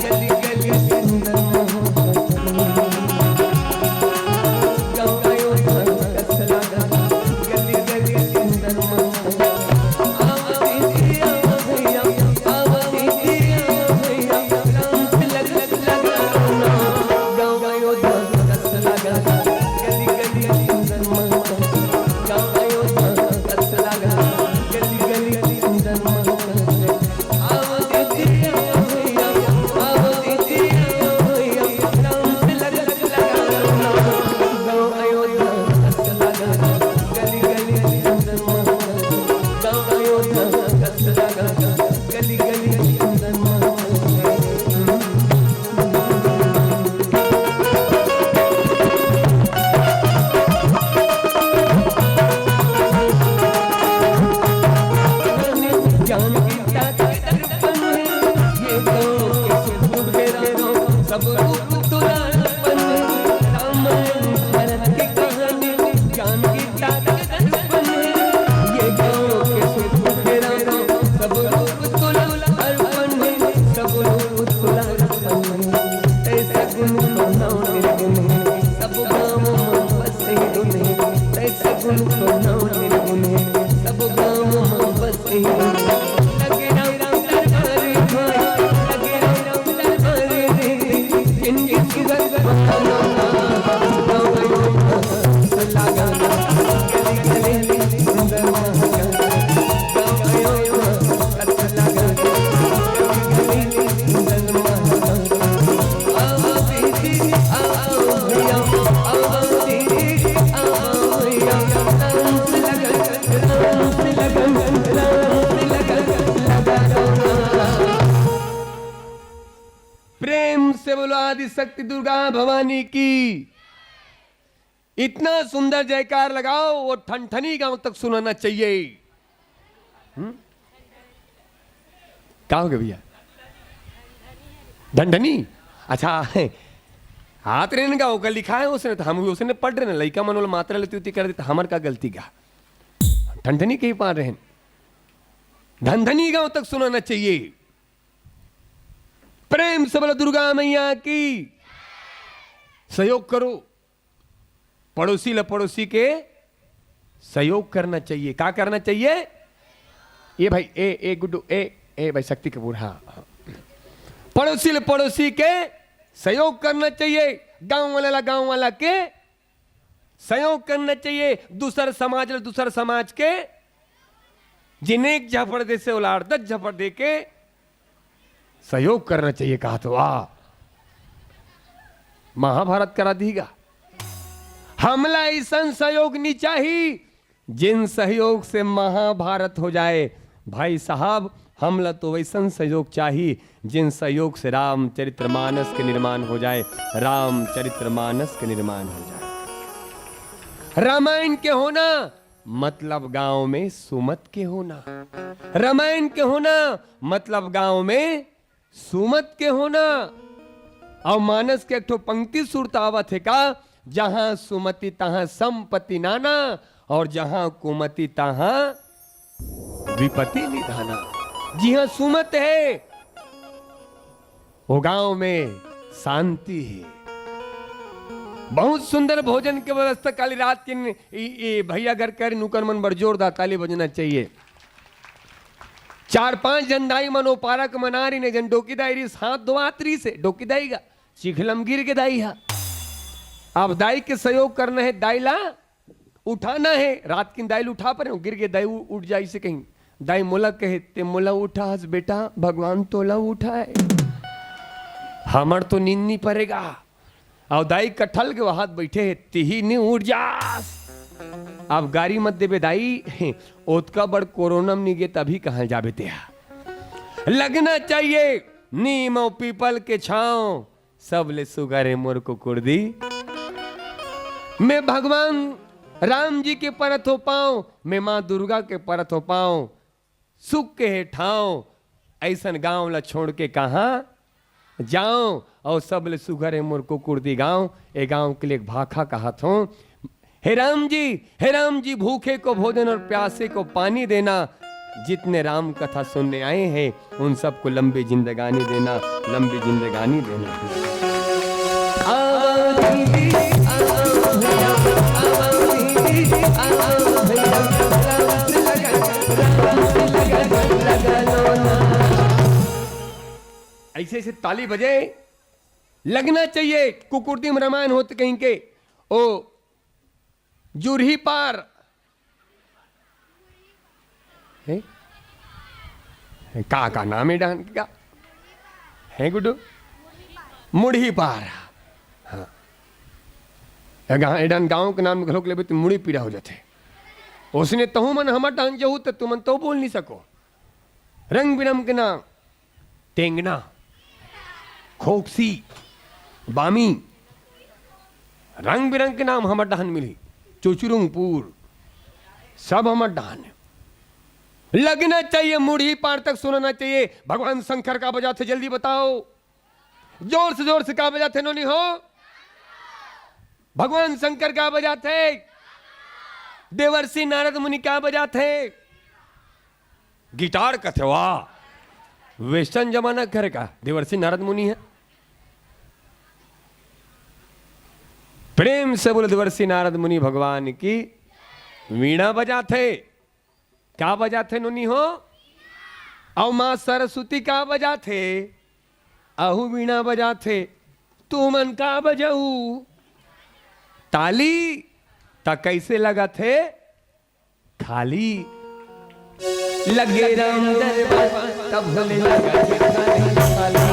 गली गली सुंदर गाँव अयोध्या लगा, गली गली सुंदर शक्ति दुर्गा भवानी की। इतना सुंदर जयकार लगाओ वो ठनठनी गांव तक सुनाना चाहिए। क्या हो गया भैया? ढनढनी? अच्छा हाथ रहने का होकर लिखा है उसने, तो हम उसने पढ़ रहे ना, लड़का मनोल मात्रा लेती होती कर देते, हमार का गलती का ठंडनी कहीं पा रहे हैं, धनधनी गांव तक सुनाना चाहिए। प्रेम से बोलो दुर्गा मैया की। सहयोग करो, पड़ोसी ल पड़ोसी के सहयोग करना चाहिए। क्या करना चाहिए? ये भाई ए गुड्डू ए भाई शक्ति कपूर, हाँ हाँ। पड़ोसी ल पड़ोसी के सहयोग करना चाहिए, गांव वाला के सहयोग करना चाहिए। दूसर समाज के जिन्हें एक झपड़ दे से उलाड़ 10 झपड़ दे के सहयोग करना चाहिए। कहा तो वाह, महाभारत करा दीगा। हमला ऐसा सहयोग नहीं चाहिए जिन सहयोग से महाभारत हो जाए। भाई साहब, हमला तो वैसा सहयोग चाहिए जिन सहयोग से रामचरितमानस के निर्माण हो जाए, रामचरितमानस के निर्माण हो जाए। रामायण के होना मतलब गांव में सुमत के होना, रामायण के होना मतलब गांव में सुमत के होना। और मानस के एक ठो पंक्ति सुरतावत है का, जहां सुमति तहां संपत्ति नाना, और जहां कुमति तहां विपत्ति निधाना। जी हां, सुमत है वो गांव में शांति है। बहुत सुंदर भोजन की व्यवस्था काली रात के भैया घर कर नुकर मन बड़ जोरदार ताली बजना चाहिए। 4-5 जन दाई मनो पारक मनारी ने जन डोकी दाई हाथ धोआतरी से डोकी दाईगा चिखलम गिर के दाई हा। अब दाई के सहयोग करना है, दाईला उठाना है। रात की दाइल उठा पर गिर के दाई उठ जाई से कहीं, दाई मोला कहे ते मोला उठा हस बेटा, भगवान तोला उठाए, हमर तो नींद नहीं पड़ेगा। और दाई कठल के हाथ बैठे है, तिही नहीं उठ जास। अब गाड़ी मत देवे दाई, ओतका बड़ कोरोना में नहीं गे तभी कहाँ जाबे ते। लगना चाहिए नीम और पीपल के छांव, सब ले सुगरे मोर को कुर्दी। मैं भगवान राम जी के परत हो पाऊं, मैं मां दुर्गा के परत हो पाऊं, सुख के है ठाव। ऐसन गांव ला छोड़ के कहां जाऊं, और सब ले सुगर है मोर को कुर्दी गांव। ए गांव के लिए एक भाखा कहत हूं, हे राम जी भूखे को भोजन और प्यासे को पानी देना। जितने राम कथा सुनने आए हैं उन सबको लंबी जिंदगानी देना, लंबी जिंदगानी देना। ऐसे ऐसे ताली बजे, लगना चाहिए। कुकुरती में रामायण होते कहीं के ओ जुरही पार है, का नाम है डान का है गुड्डू, मुड़ी पार। हाँ, एडान गांव के नाम घलोक लेबे तो मुड़ी पीड़ा हो जाते। उसने तहु मन हमर डान जहू तो तुमन तो बोल नहीं सको। रंग बिरंग के नाम, टेंगना, खोकसी, बामी, रंग बिरंग के नाम हमर डाहन मिली। चुचुरुंगपुर सब हमर डाहन। लगना चाहिए, मुड़ी पार तक सुनाना चाहिए। भगवान शंकर का बजा थे, जल्दी बताओ, जोर से का बजा थे नोनी हो। भगवान शंकर का बजा थे। देवर्षि नारद मुनि का बजा थे। गिटार का थे, वाह, वेस्टर्न जमाना घर का देवर्षि नारद मुनि है। प्रेम से बोले देवर्षि नारद मुनि भगवान की। वीणा बजा थे, क्या बजा थे नोनी हो। और मां सरस्वती का बजा थे, आहू वीणा बजा थे। तू मन का बजाऊ ताली, ता कैसे लगा थे खाली। लगे राम दरबार तब भले लगा थे खाली।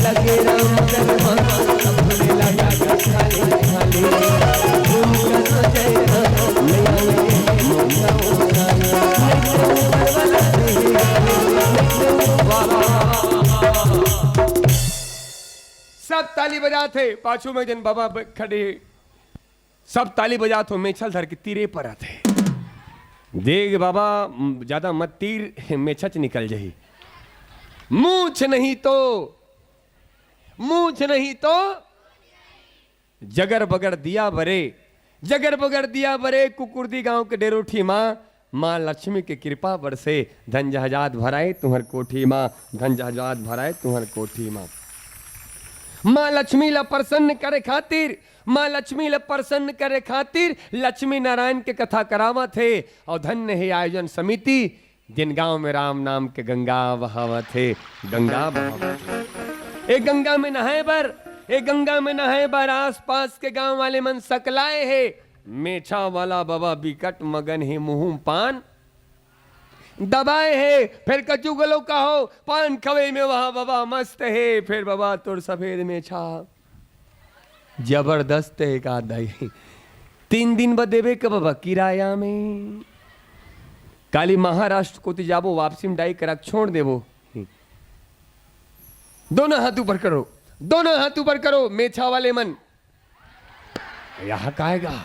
लगे राम दरबार तब भले लगा थे खाली। सब ताली बजाते, पाछू में जन बाबा खड़े, सब ताली बजाते। मेछल धर के तीरे पर आते। देख बाबा ज्यादा मत तीर, मेछच निकल जाही। मूछ नहीं तो जगर बगर दिया बरे, जगर बगर दिया बरे। कुकुरदी गांव के डेरोठी माँ लक्ष्मी के कृपा बरसे। धन जहाजात भराए तुहर कोठी माँ, धन जहाजात भराए तुहर कोठी माँ लक्ष्मी ला प्रसन्न करे खातिर, माँ लक्ष्मी ला प्रसन्न करे खातिर लक्ष्मी नारायण के कथा करावा थे। और धन्य है आयोजन समिति जिन गांव में राम नाम के गंगा बहावा थे, गंगा बहावा थे। एक गंगा में नहाए बर, एक गंगा में नहाए बर आस पास के गांव वाले मन सकलाए है। मेछा वाला बाबा बिकट मगन है, मुंह पान दबाए है। फिर कचू गलो कहो पान खवे में वहां बाबा मस्त है। फिर बाबा तोर सफेद में छा जबरदस्त है का दही। 3 दिन बाद देवे के बाबा किराया में। काली महाराष्ट्र को जाबो वापसी में डाई करा छोड़ देवो। दोनों हाथ ऊपर करो, दोनों हाथ ऊपर करो। मेछा वाले मन यहां काएगा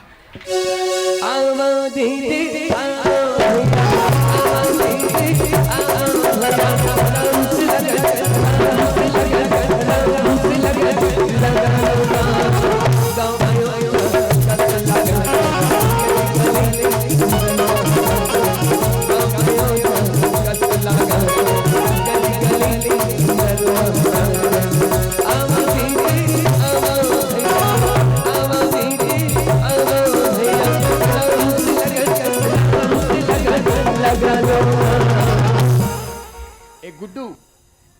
गुड्डू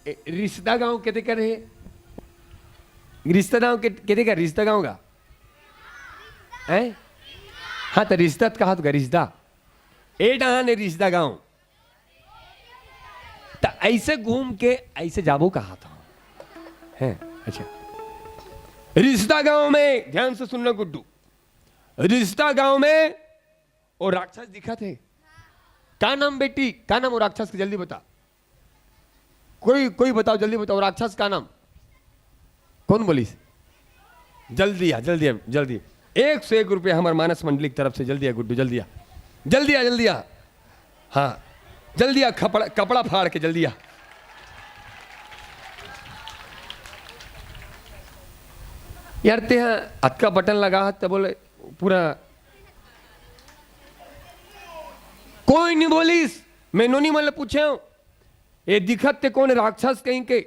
रिश्ता गांव कहते कर रहे, रिश्ता गांव कहते कर, रिश्ता गांव का है। हाँ तो रिश्ता कहा तो रिश्ता ए डहा ने रिश्ता गांव तो ऐसे घूम के ऐसे जाबो कहा था है। अच्छा रिश्ता गांव में ध्यान से सुनना गुड्डू, रिश्ता गांव में और राक्षस दिखा थे। क्या नाम बेटी, क्या नाम वो राक्षस के जल्दी बता, कोई बताओ जल्दी बताओ राक्षस का नाम कौन बोली? जल्दी आ जल्दी आ जल्दी। 101 रुपया हमारे मानस मंडली की तरफ से। जल्दी आ गुड्डू जल्दी आ जल्दी आ जल्दी आ। हाँ जल्दी आ, कपड़ा फाड़ के जल्दी आ। यार ते हाथ का बटन लगा तो बोले पूरा कोई नहीं बोलीस। मैं नोनी मतलब पूछे ये दिखत ते कौन राक्षस कहीं के,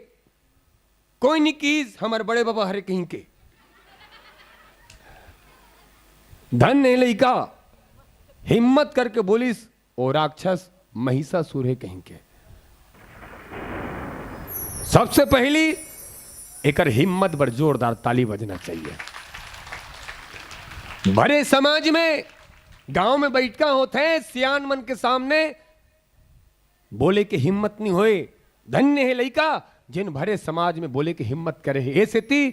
कोई नहीं कीज हमारे बड़े बाबा हरे कहीं के। धन नहीं लइका हिम्मत करके बोलिस ओ राक्षस महिषासुर है कहीं के। सबसे पहली एक हिम्मत पर जोरदार ताली बजना चाहिए। भरे समाज में गांव में बैठका होते हैं सियान मन के सामने बोले के हिम्मत नहीं होए। धन्य है लइका जिन भरे समाज में बोले के हिम्मत करे है। ऐसे थी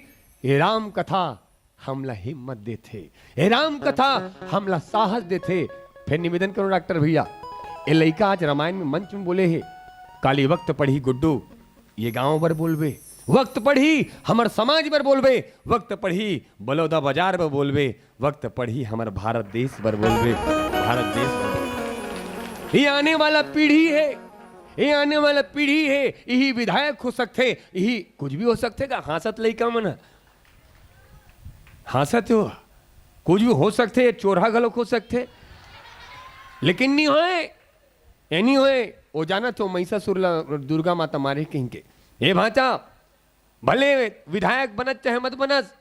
ये राम कथा हमला हिम्मत देते, ये राम कथा हमला साहस देते। फिर निवेदन करो डॉक्टर भैया ये लइका आज रामायण में मंच में बोले है। काली वक्त पढ़ी गुड्डू ये गांव पर बोलबे, वक्त पढ़ी हमार समाज पर बोलबे, वक्त पढ़ी बलौदा बाजार पर बोलबे, वक्त पढ़ी हमार भारत देश पर बोलबे, भारत देश पर। ये आने वाला पीढ़ी है, ये आने वाला पीढ़ी है। यही विधायक हो सकते, यही कुछ भी हो सकते का। हासत लइका मन हासत हो, कुछ भी हो सकते, चोरा गलत हो सकते, लेकिन नहीं होए, ये नहीं होए। वो जाना तो महिषासुर दुर्गा माता मारे कहीं के। ये भाचा भले विधायक बनत चाहे मत बनस,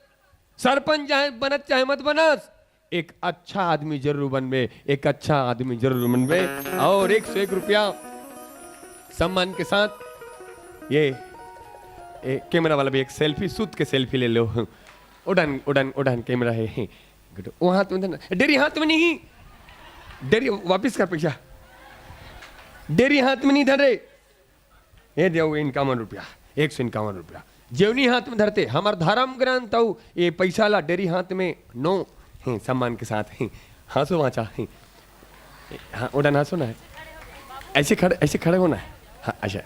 सरपंच चाहे बनत चाहे मत बनस, एक अच्छा आदमी जरूर बनबे, एक अच्छा आदमी जरूर बनबे। और 101 रुपया सम्मान के साथ ये कैमरा वाला भी एक सेल्फी सूत के सेल्फी ले लो। उड़ान उड़ान उड़ान कैमरा है वो हाथ में, डेरी हाथ में नहीं, डेरी वापिस कर पैसा, डेरी हाथ में नहीं धरे। ये दो 51 रुपया, 151 रुपया जेवनी हाथ में धरते। हमार धर्म ग्रंथ हो ये पैसा ला डेरी हाथ में नो है सम्मान के साथ है। हाँसो वाचा है, हाँ उड़ान हाँसो ना है, ऐसे खड़े होना है। हाँ अच्छा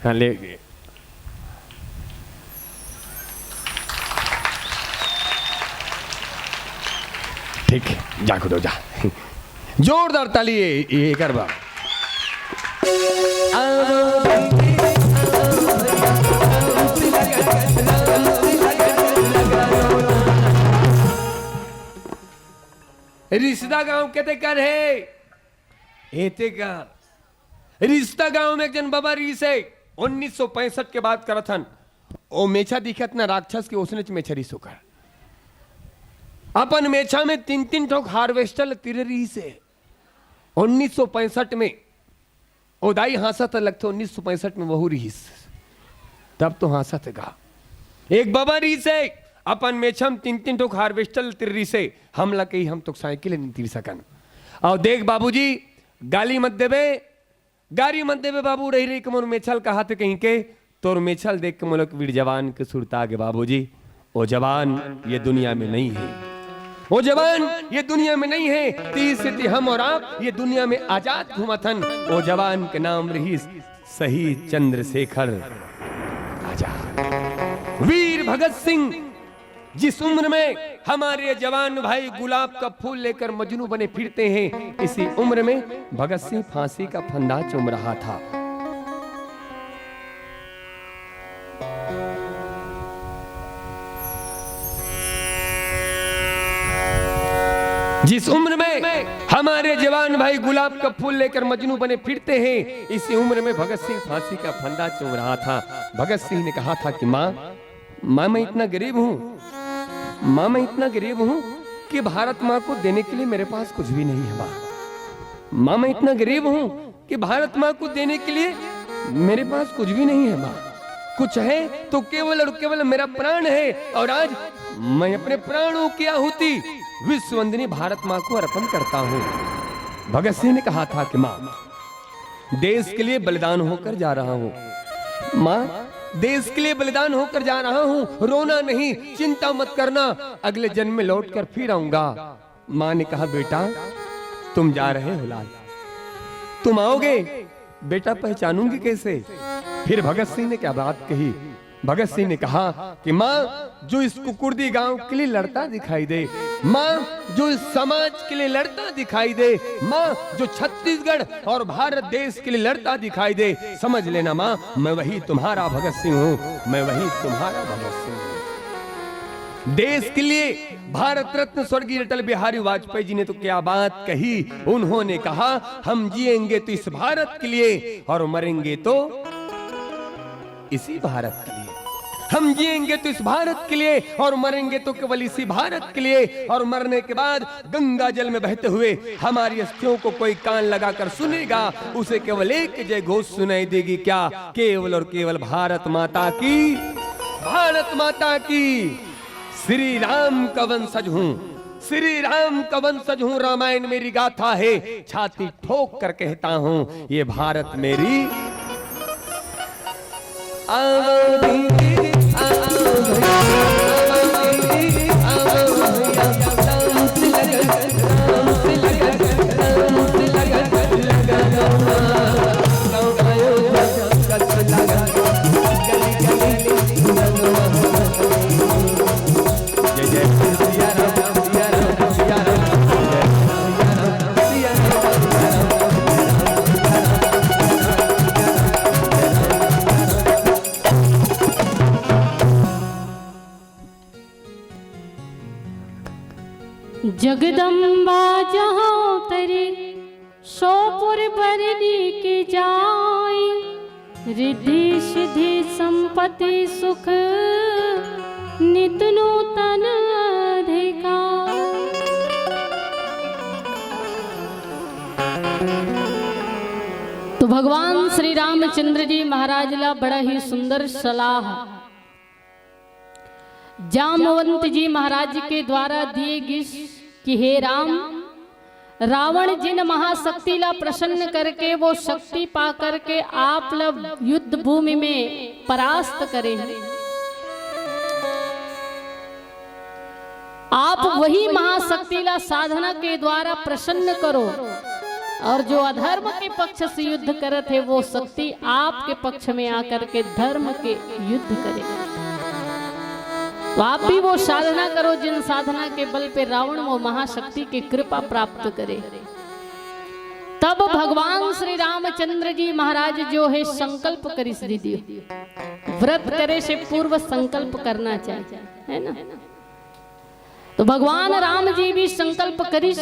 हाँ ले ठीक है जा खुदो जा। जोरदार ताली ये करवा। रिश्ता गांव कहते कर है एते का रिश्ता गांव में एक जन बाबा रीस है 1965 के बाद करथन ओ मेछा दिखत ना राक्षस के उसने मेछा रीस होकर अपन मेछा में 3-3 ठोक हार्वेस्टर तिर रीस है 1965 में ओदाई हासत लगते 1965 में वहू रीस तब तो हासत गा एक बाबा रीस है अपन मेछम 3-3 ठोक हार्वेस्टर तिर रीस है हम लगे हम तो साइकिल नहीं तिर सकन और देख बाबूजी गाली मत देवे गाड़ी मत देवे बाबू रही रही कमर मेछल कहा थे कहीं के तोर मेछल देख के मुलक वीर जवान के सुरता के बाबूजी ओ जवान ये दुनिया में नहीं है वो जवान ये दुनिया में नहीं है तीस से हम और आप ये दुनिया में आजाद घुमाथन वो जवान के नाम रही शहीद चंद्रशेखर आजाद वीर भगत सिंह जिस उम्र में हमारे जवान भाई गुलाब का फूल लेकर मजनू बने फिरते हैं इसी उम्र में भगत सिंह फांसी का फंदा चूम रहा था। जिस उम्र में हमारे जवान भाई गुलाब का फूल लेकर मजनू बने फिरते हैं इसी उम्र में भगत सिंह फांसी का फंदा चूम रहा था। भगत सिंह ने कहा था कि माँ मैं इतना गरीब हूँ माँ मैं इतना गरीब हूँ कि भारत माँ को देने के लिए मेरे पास कुछ भी नहीं है माँ मैं इतना गरीब हूँ कि भारत माँ को देने के लिए मेरे पास कुछ भी नहीं है माँ कुछ है तो केवल और केवल मेरा प्राण है और आज मैं अपने प्राणों की आहुति विश्ववंदिनी भारत माँ को अर्पण करता हूँ। भगत सिंह ने कहा था कि माँ देश के लिए बलिदान होकर जा रहा हूँ माँ देश के लिए बलिदान होकर जा रहा हूँ रोना नहीं चिंता मत करना अगले जन्म में लौट कर फिर आऊंगा। माँ ने कहा बेटा तुम जा रहे हो लाल तुम आओगे बेटा पहचानूंगी कैसे। फिर भगत सिंह ने क्या बात कही भगत सिंह ने कहा कि माँ जो इस कुकुर्दी गांव के लिए लड़ता दिखाई दे माँ जो इस समाज के लिए लड़ता दिखाई दे माँ जो छत्तीसगढ़ और भारत देश के लिए लड़ता दिखाई दे समझ लेना माँ मैं वही तुम्हारा भगत सिंह हूँ मैं वही तुम्हारा भगत सिंह हूँ। देश के लिए भारत रत्न स्वर्गीय अटल बिहारी वाजपेयी जी ने तो क्या बात कही उन्होंने कहा हम जिएंगे तो इस भारत के लिए और मरेंगे तो इसी भारत के लिए हम जिएंगे तो इस भारत के लिए और मरेंगे तो केवल इसी भारत के लिए और मरने के बाद गंगा जल में बहते हुए हमारी अस्थियों को कोई कान लगाकर सुनेगा उसे केवल एक जय घोष सुनाई देगी क्या केवल और केवल भारत माता की श्री राम का वंशज हूँ श्री राम का वंशज हूँ रामायण मेरी गाथा है छाती ठोक कर कहता हूँ ये भारत मेरी जगदम्बा जहाँ तरे सोपुर बरनी के जाई रिद्धि सिद्धि संपत्ति सुख नित नूतन अधिकार। तो भगवान श्री रामचंद्र जी महाराज ला बड़ा ही सुंदर सलाह जामवंत जी महाराज के द्वारा दिए गई कि हे राम रावण जिन महाशक्ति ला प्रसन्न करके वो शक्ति पा करके आप युद्ध भूमि में परास्त करे आप वही महाशक्ति ला साधना के द्वारा प्रसन्न करो और जो अधर्म के पक्ष से युद्ध करे थे वो शक्ति आपके पक्ष में आकर के धर्म के युद्ध करेगा। तो आप भी वो साधना करो जिन साधना के बल पे रावण वो महाशक्ति की कृपा प्राप्त करे। तब भगवान श्री रामचंद्र जी महाराज जो है संकल्प करी दीदी व्रत करे से पूर्व संकल्प करना चाहिए है ना। तो भगवान राम जी भी संकल्प करी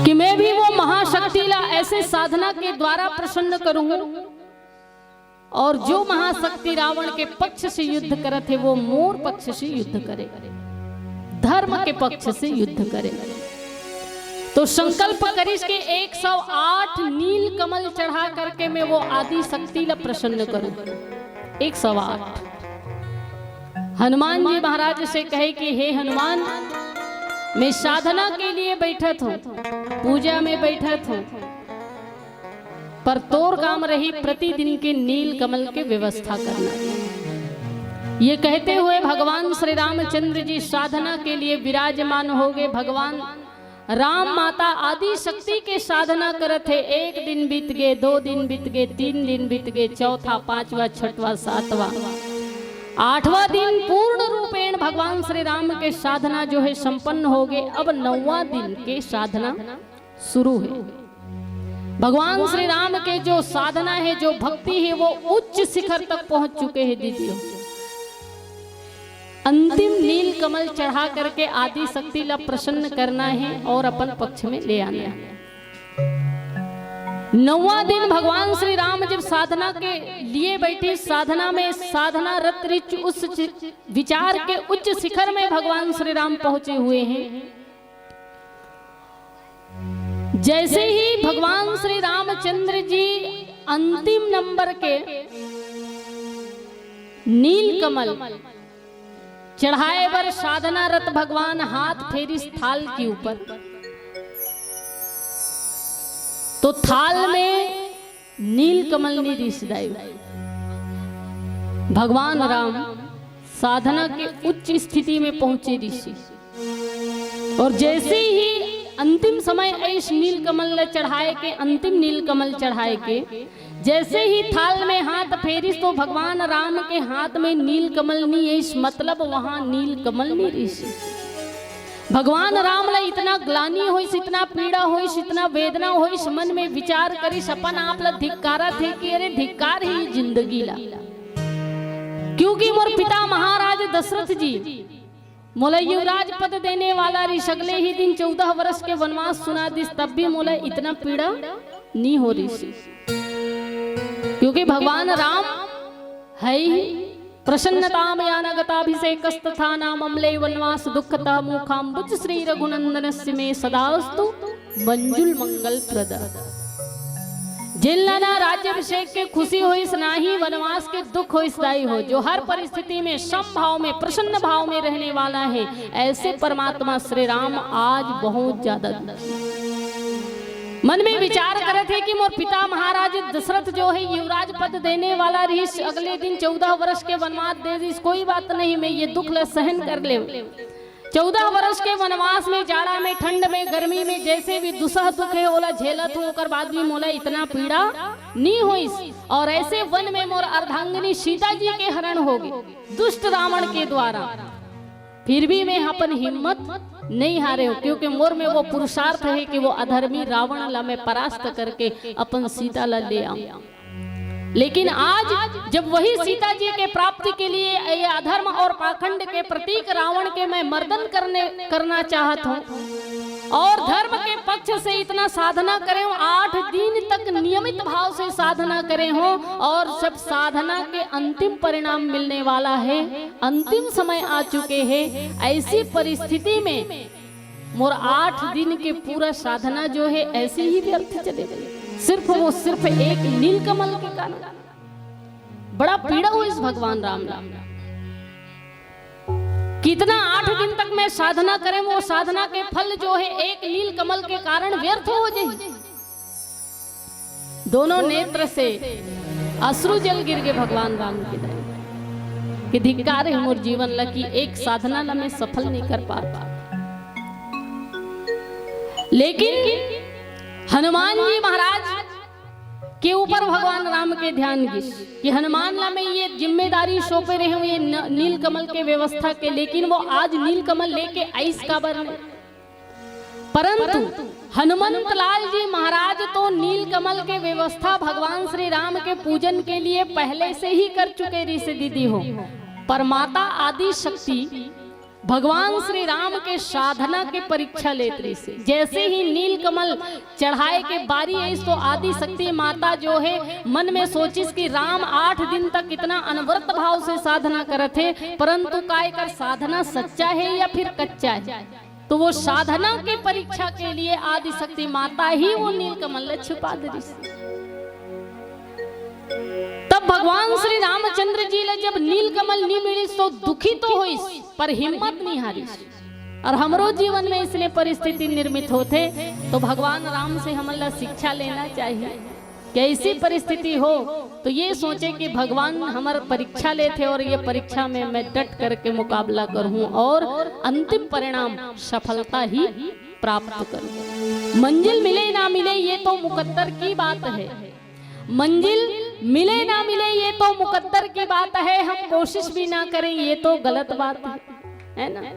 कि मैं भी वो महाशक्तिला ऐसे साधना के द्वारा प्रसन्न करूंगा और जो महाशक्ति रावण के पक्ष से युद्ध करे थे वो मोर पक्ष से युद्ध करे, धर्म के पक्ष से युद्ध करे। तो संकल्प करिस के 108 नील कमल चढ़ा करके मैं वो आदि शक्ति ला प्रसन्न करूं। 108 हनुमान जी महाराज से कहे कि हे हनुमान, मैं साधना के लिए बैठत हूँ, पूजा में बैठत हूँ, पर तोर काम रही प्रतिदिन के नील कमल के व्यवस्था करना। ये कहते हुए भगवान श्री रामचंद्र जी साधना के लिए विराजमान हो गए। भगवान राम माता आदि शक्ति के साधना करत थे। 1 दिन बीत गए, 2 दिन बीत गए, 3 दिन बीत गए, चौथा, पांचवा, छठवा, सातवां, 8वां दिन पूर्ण रूपेण भगवान श्री राम के साधना जो है संपन्न हो गए। अब 9वां दिन के साधना शुरू है। भगवान श्री राम के जो साधना है, जो भक्ति है, वो उच्च शिखर तक पहुंच चुके हैं दीदियों। अंतिम नील कमल चढ़ा करके आदि शक्ति ला प्रसन्न करना है और अपन पक्ष में ले आना है। 9वां दिन भगवान श्री राम जब साधना के लिए बैठे, साधना में साधना रत रिच उस विचार के उच्च शिखर में भगवान श्री राम पहुंचे हुए हैं। जैसे ही भगवान श्री रामचंद्र जी अंतिम नंबर के नील कमल चढ़ाए बर साधना रत भगवान हाथ फेरिस थाल के ऊपर, तो थाल में नील कमल ने रिसदाई। भगवान राम साधना के उच्च स्थिति में पहुंचे ऋषि, और जैसे ही अंतिम समय ऐश नील कमल चढ़ाए के, अंतिम नील कमल चढ़ाए के जैसे ही थाल में हाथ फेरिस, तो भगवान राम के हाथ में नील कमल नहीं ऐश, मतलब वहां नील कमल नहीं ऋषि। भगवान राम ला इतना ग्लानी होइस, इतना पीड़ा होइस, इतना वेदना होइस, मन में विचार करिस, अपन आप ला धिक्कारा थे कि अरे धिक्कार ही जिंदगी ला, क्योंकि मोर पिता महाराज दशरथ जी मोला युवराज पद देने वाला रही। अगले ही दिन 14 वर्ष के वनवास सुना दिस, तब भी मोला इतना पीड़ा नहीं हो रही, क्योंकि भगवान राम है ही प्रसन्नताम यानगताभिषेकस्तथा नाम अम्ले वनवास दुःखता मुखाम्बुज श्री रघुनंदनस्य में सदास्तु मंजुल मंगल प्रद। जिनलाना राज्याभिषेक के खुशी होई नाही वनवास के दुख होई सदाई हो, जो हर परिस्थिति में समभाव में प्रसन्न भाव में रहने वाला है, ऐसे परमात्मा श्री राम आज बहुत ज्यादा मन में विचार करे थे कि मोर पिता महाराज दशरथ जो है युवराज पद देने वाला रही, अगले दिन 14 वर्ष के वनवास दे दी, कोई बात नहीं, मैं ये दुख ले सहन कर ले। 14 वर्ष के वनवास में, जाड़ा में, ठंड में, गर्मी में, जैसे भी दुसह दुख है ओला झेलत हूँ, ओकर बाद भी मोला इतना पीड़ा नहीं होइस। और ऐसे वन में मोर अर्धांगिनी सीता जी के हरण हो गए दुष्ट रावण के द्वारा, फिर भी मैं अपन हिम्मत नहीं हारे हो, क्योंकि मोर में वो पुरुषार्थ है कि वो अधर्मी रावण ला मैं परास्त करके अपन सीता ला ले आऊं। लेकिन आज जब वही सीता जी के प्राप्ति के लिए ये अधर्म और पाखंड के प्रतीक रावण के मैं मर्दन करना चाहत हूँ, और धर्म के पक्ष से इतना साधना करे हूँ, 8 दिन तक नियमित भाव से साधना करे हूँ, और सब साधना के अंतिम परिणाम मिलने वाला है, अंतिम समय आ चुके हैं। ऐसी परिस्थिति में मोर 8 दिन के पूरा साधना जो है ऐसे ही व्यर्थ चले गए, सिर्फ एक नीलकमल के कारण। बड़ा पीड़ा हुई इस भगवान राम कितना 8 दिन तक मैं साधना करें, वो साधना के फल जो है एक नीलकमल के कारण व्यर्थ हो जाए। दोनों नेत्र से अश्रु जल गिर गए भगवान राम के दया कि धिक्कार है मोर जीवन ला कि एक साधना ला मैं सफल नहीं कर पाता। लेकिन हनुमान जी महाराज के ऊपर भगवान राम के ध्यान गिस कि हनुमान ला में ये जिम्मेदारी सौंपे रहे हुए नील कमल के व्यवस्था के, लेकिन वो आज नील कमल लेके आइस का बर, परंतु हनुमंत लाल जी महाराज तो नीलकमल के व्यवस्था भगवान श्री राम के पूजन के लिए पहले से ही कर चुके ऋषि दीदी हो, पर माता आदि शक्ति भगवान श्री राम के साधना के परीक्षा लेते ऋषि। जैसे ही नीलकमल चढ़ाए के बारी आई तो आदि शक्ति माता जो है मन में सोचिस कि राम 8 दिन तक कितना अनवरत भाव से साधना करते, परंतु काय कर साधना सच्चा है या फिर कच्चा है। तो वो साधना के परीक्षा के लिए आदि शक्ति माता ही वो नीलकमल छुपा दे। तब भगवान श्री रामचंद्र जी ले जब नीलकमल नहीं मिली तो दुखी तो हुई, पर हिम्मत नहीं हारी। और हमरो जीवन में इसलिए परिस्थिति निर्मित होते तो भगवान राम से हमला शिक्षा लेना चाहिए कि ऐसी परिस्थिति हो तो ये सोचे कि भगवान हमार परीक्षा लेते और ये परीक्षा में मैं डट करके मुकाबला करूं और अंतिम परिणाम सफलता ही प्राप्त करूं। मंजिल मिले ना मिले ये तो मुकद्दर की बात है, मंजिल मिले ना मिले ये तो मुकद्दर की बात है, हम कोशिश भी ना करें ये तो गलत बात है ना।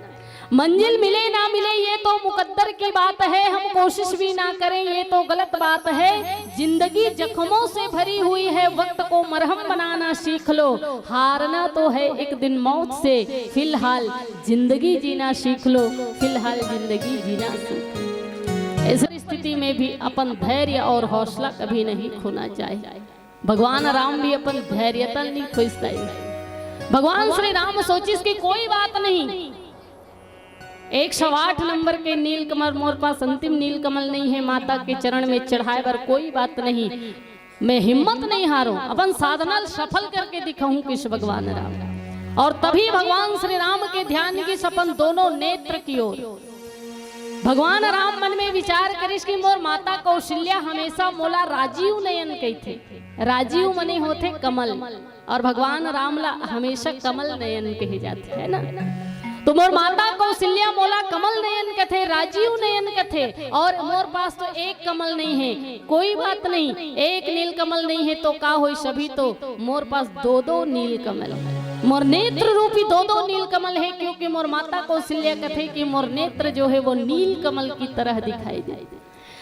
मंजिल मिले ना मिले ये तो मुकद्दर की बात है, हम कोशिश भी ना करें ये तो गलत बात है। जिंदगी जख्मों से भरी हुई है, वक्त को मरहम बनाना सीख लो। हारना तो है एक दिन मौत से, फिलहाल जिंदगी जीना सीख लो, फिलहाल जिंदगी जीना सीख लो। इस स्थिति में भी अपन धैर्य और हौसला कभी नहीं खोना चाहिए। भगवान राम भी अपन धैर्यता नहीं खोजता है। भगवान श्री राम सोचिस की कोई बात नहीं, 108 नंबर के नीलकमल मोर पास अंतिम नीलकमल नहीं है, माता के चरण में चढ़ाए पर कोई बात नहीं, मैं हिम्मत नहीं हारूं, अपन साधना सफल करके दिखाऊं किस भगवान राम। और तभी भगवान श्री राम के ध्यान की सपन दोनों नेत्र की ओर भगवान राम मन में विचार करिस कि मोर माता कौशल्या हमेशा मोला राजीव नयन कही थे। राजीव मने होते कमल और भगवान राम ला हमेशा कमल नयन कहे जाते है ना। तो मोर माता कौशल्या मोला कमल नयन कथे, राजीव नयन कथे, और मोर पास तो एक कमल नहीं है, कोई बात नहीं, एक नील कमल नहीं है तो का होई, सभी तो मोर पास 2-2 नील कमल है, मोर नेत्र रूपी 2-2 नील कमल है, क्योंकि मोर माता कौशल्या कथे कि मोर नेत्र जो है वो नील कमल की तरह दिखाई दे।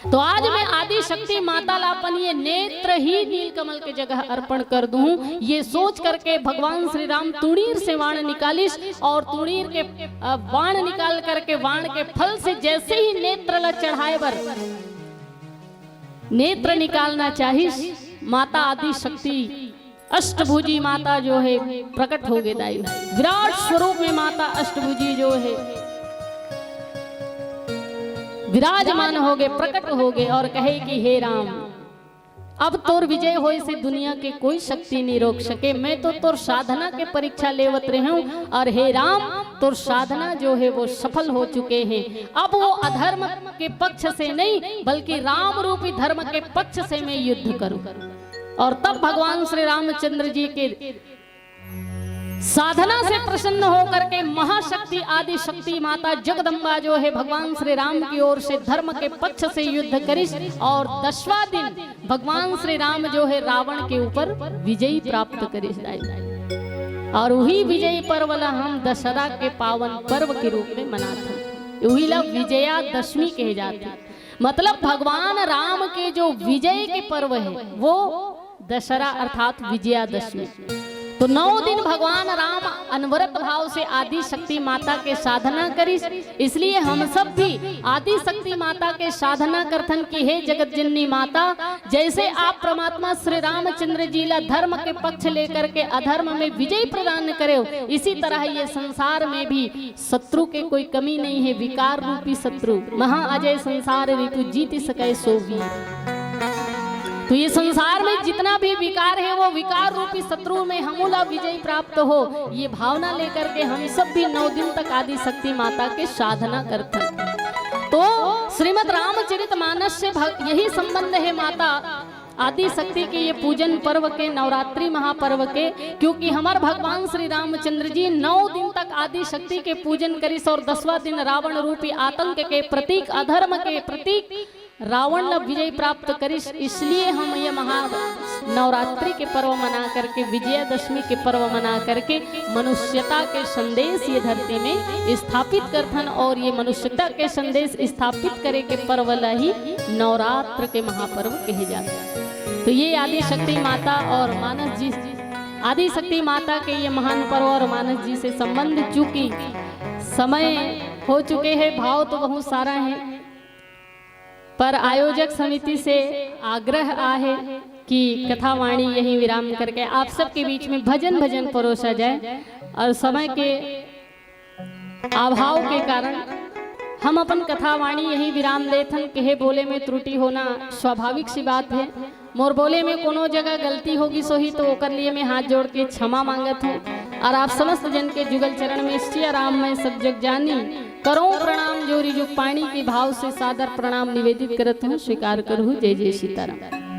तो आज मैं आदि शक्ति माता लापन ये नेत्र ही नील कमल के जगह अर्पण कर दूं, ये सोच करके भगवान श्री राम तुणीर से वाण निकालिस और तुणीर के वाण निकाल करके वाण के फल से जैसे ही नेत्र ला चढ़ाए बर नेत्र निकालना चाहिए, माता आदि शक्ति अष्टभुजी माता जो है प्रकट हो गए दाई। विराट स्वरूप में माता अष्टभुजी जो है विराजमान हो गए, प्रकट हो गए और कहे कि हे राम, अब तोर विजय होए से दुनिया के कोई शक्ति नहीं रोक सके, मैं तो तोर साधना के परीक्षा लेवत रहे हूँ और हे राम तोर साधना जो है वो सफल हो चुके हैं। अब वो अधर्म के पक्ष से नहीं बल्कि राम रूपी धर्म के पक्ष से मैं युद्ध करूं। और तब भगवान श्री रामचंद्र जी के साधना से प्रसन्न होकर के महाशक्ति आदि शक्ति माता जगदम्बा जो है भगवान श्री राम की ओर से धर्म के पक्ष से युद्ध करिस और 10वां दिन भगवान श्री राम जो है रावण के ऊपर विजय प्राप्त करिस। और वही विजय पर्व ला हम दशहरा के पावन पर्व के रूप में मनाते, वही ला विजयादशमी कहे जाते। मतलब भगवान राम के जो विजय के पर्व है वो दशहरा अर्थात विजयादशमी। तो 9 दिन भगवान राम अनवरत भाव से आदि शक्ति माता के साधना करिस, इसलिए हम सब भी आदि शक्ति माता के साधना करथन की हे जगत जननी माता, जैसे आप परमात्मा श्री रामचंद्र जी ला धर्म के पक्ष लेकर के अधर्म में विजय प्रदान करे, इसी तरह ये संसार में भी शत्रु के कोई कमी नहीं है। विकार रूपी शत्रु महा अजय संसार ऋतु जीत सके सो वीर। तो ये संसार में जितना भी विकार है वो विकार रूपी शत्रु में हमूला विजय प्राप्त हो, ये भावना लेकर के हम सब भी 9 दिन तक आदि शक्ति माता के साधना करते हैं। तो श्रीमद् रामचरितमानस से यही संबंध है माता आदि शक्ति के ये पूजन पर्व के, नवरात्रि महापर्व के, क्योंकि हमारे भगवान श्री रामचंद्र जी 9 दिन तक आदि शक्ति के पूजन करिस और 10वां दिन रावण रूपी आतंक के प्रतीक, अधर्म के प्रतीक रावण ला विजय प्राप्त करिस, इसलिए हम ये नवरात्रि के पर्व मना करके, विजयादशमी के पर्व मना करके मनुष्यता के संदेश ये धरती में स्थापित करथन। और ये मनुष्यता के संदेश स्थापित करे के पर्व ला ही नवरात्र के महापर्व कहे जाते हैं। तो ये आदि शक्ति माता और मानस जी, आदि शक्ति माता के ये महान पर्व और मानस जी से संबंध, चूंकि समय हो चुके हैं, भाव तो बहुत सारा है, पर आयोजक समिति से आग्रह आहे कि कथावाणी यही विराम करके आप सबके बीच में भजन परोसा जाए। और समय के अभाव के कारण हम अपन कथावाणी यही विराम देथन। कहे बोले में त्रुटि होना स्वाभाविक सी बात है। मोर बोले में कोनो जगह गलती होगी सोही तो ओकर लिए मैं हाथ जोड़ के क्षमा मांगत हूँ। और आप समस्त जन के जुगल चरण में सिया राम में सब जग जानी करो प्रणाम जोरी जो पानी के भाव से सादर प्रणाम निवेदित करत हूँ। स्वीकार करूँ। जय जय सीताराम।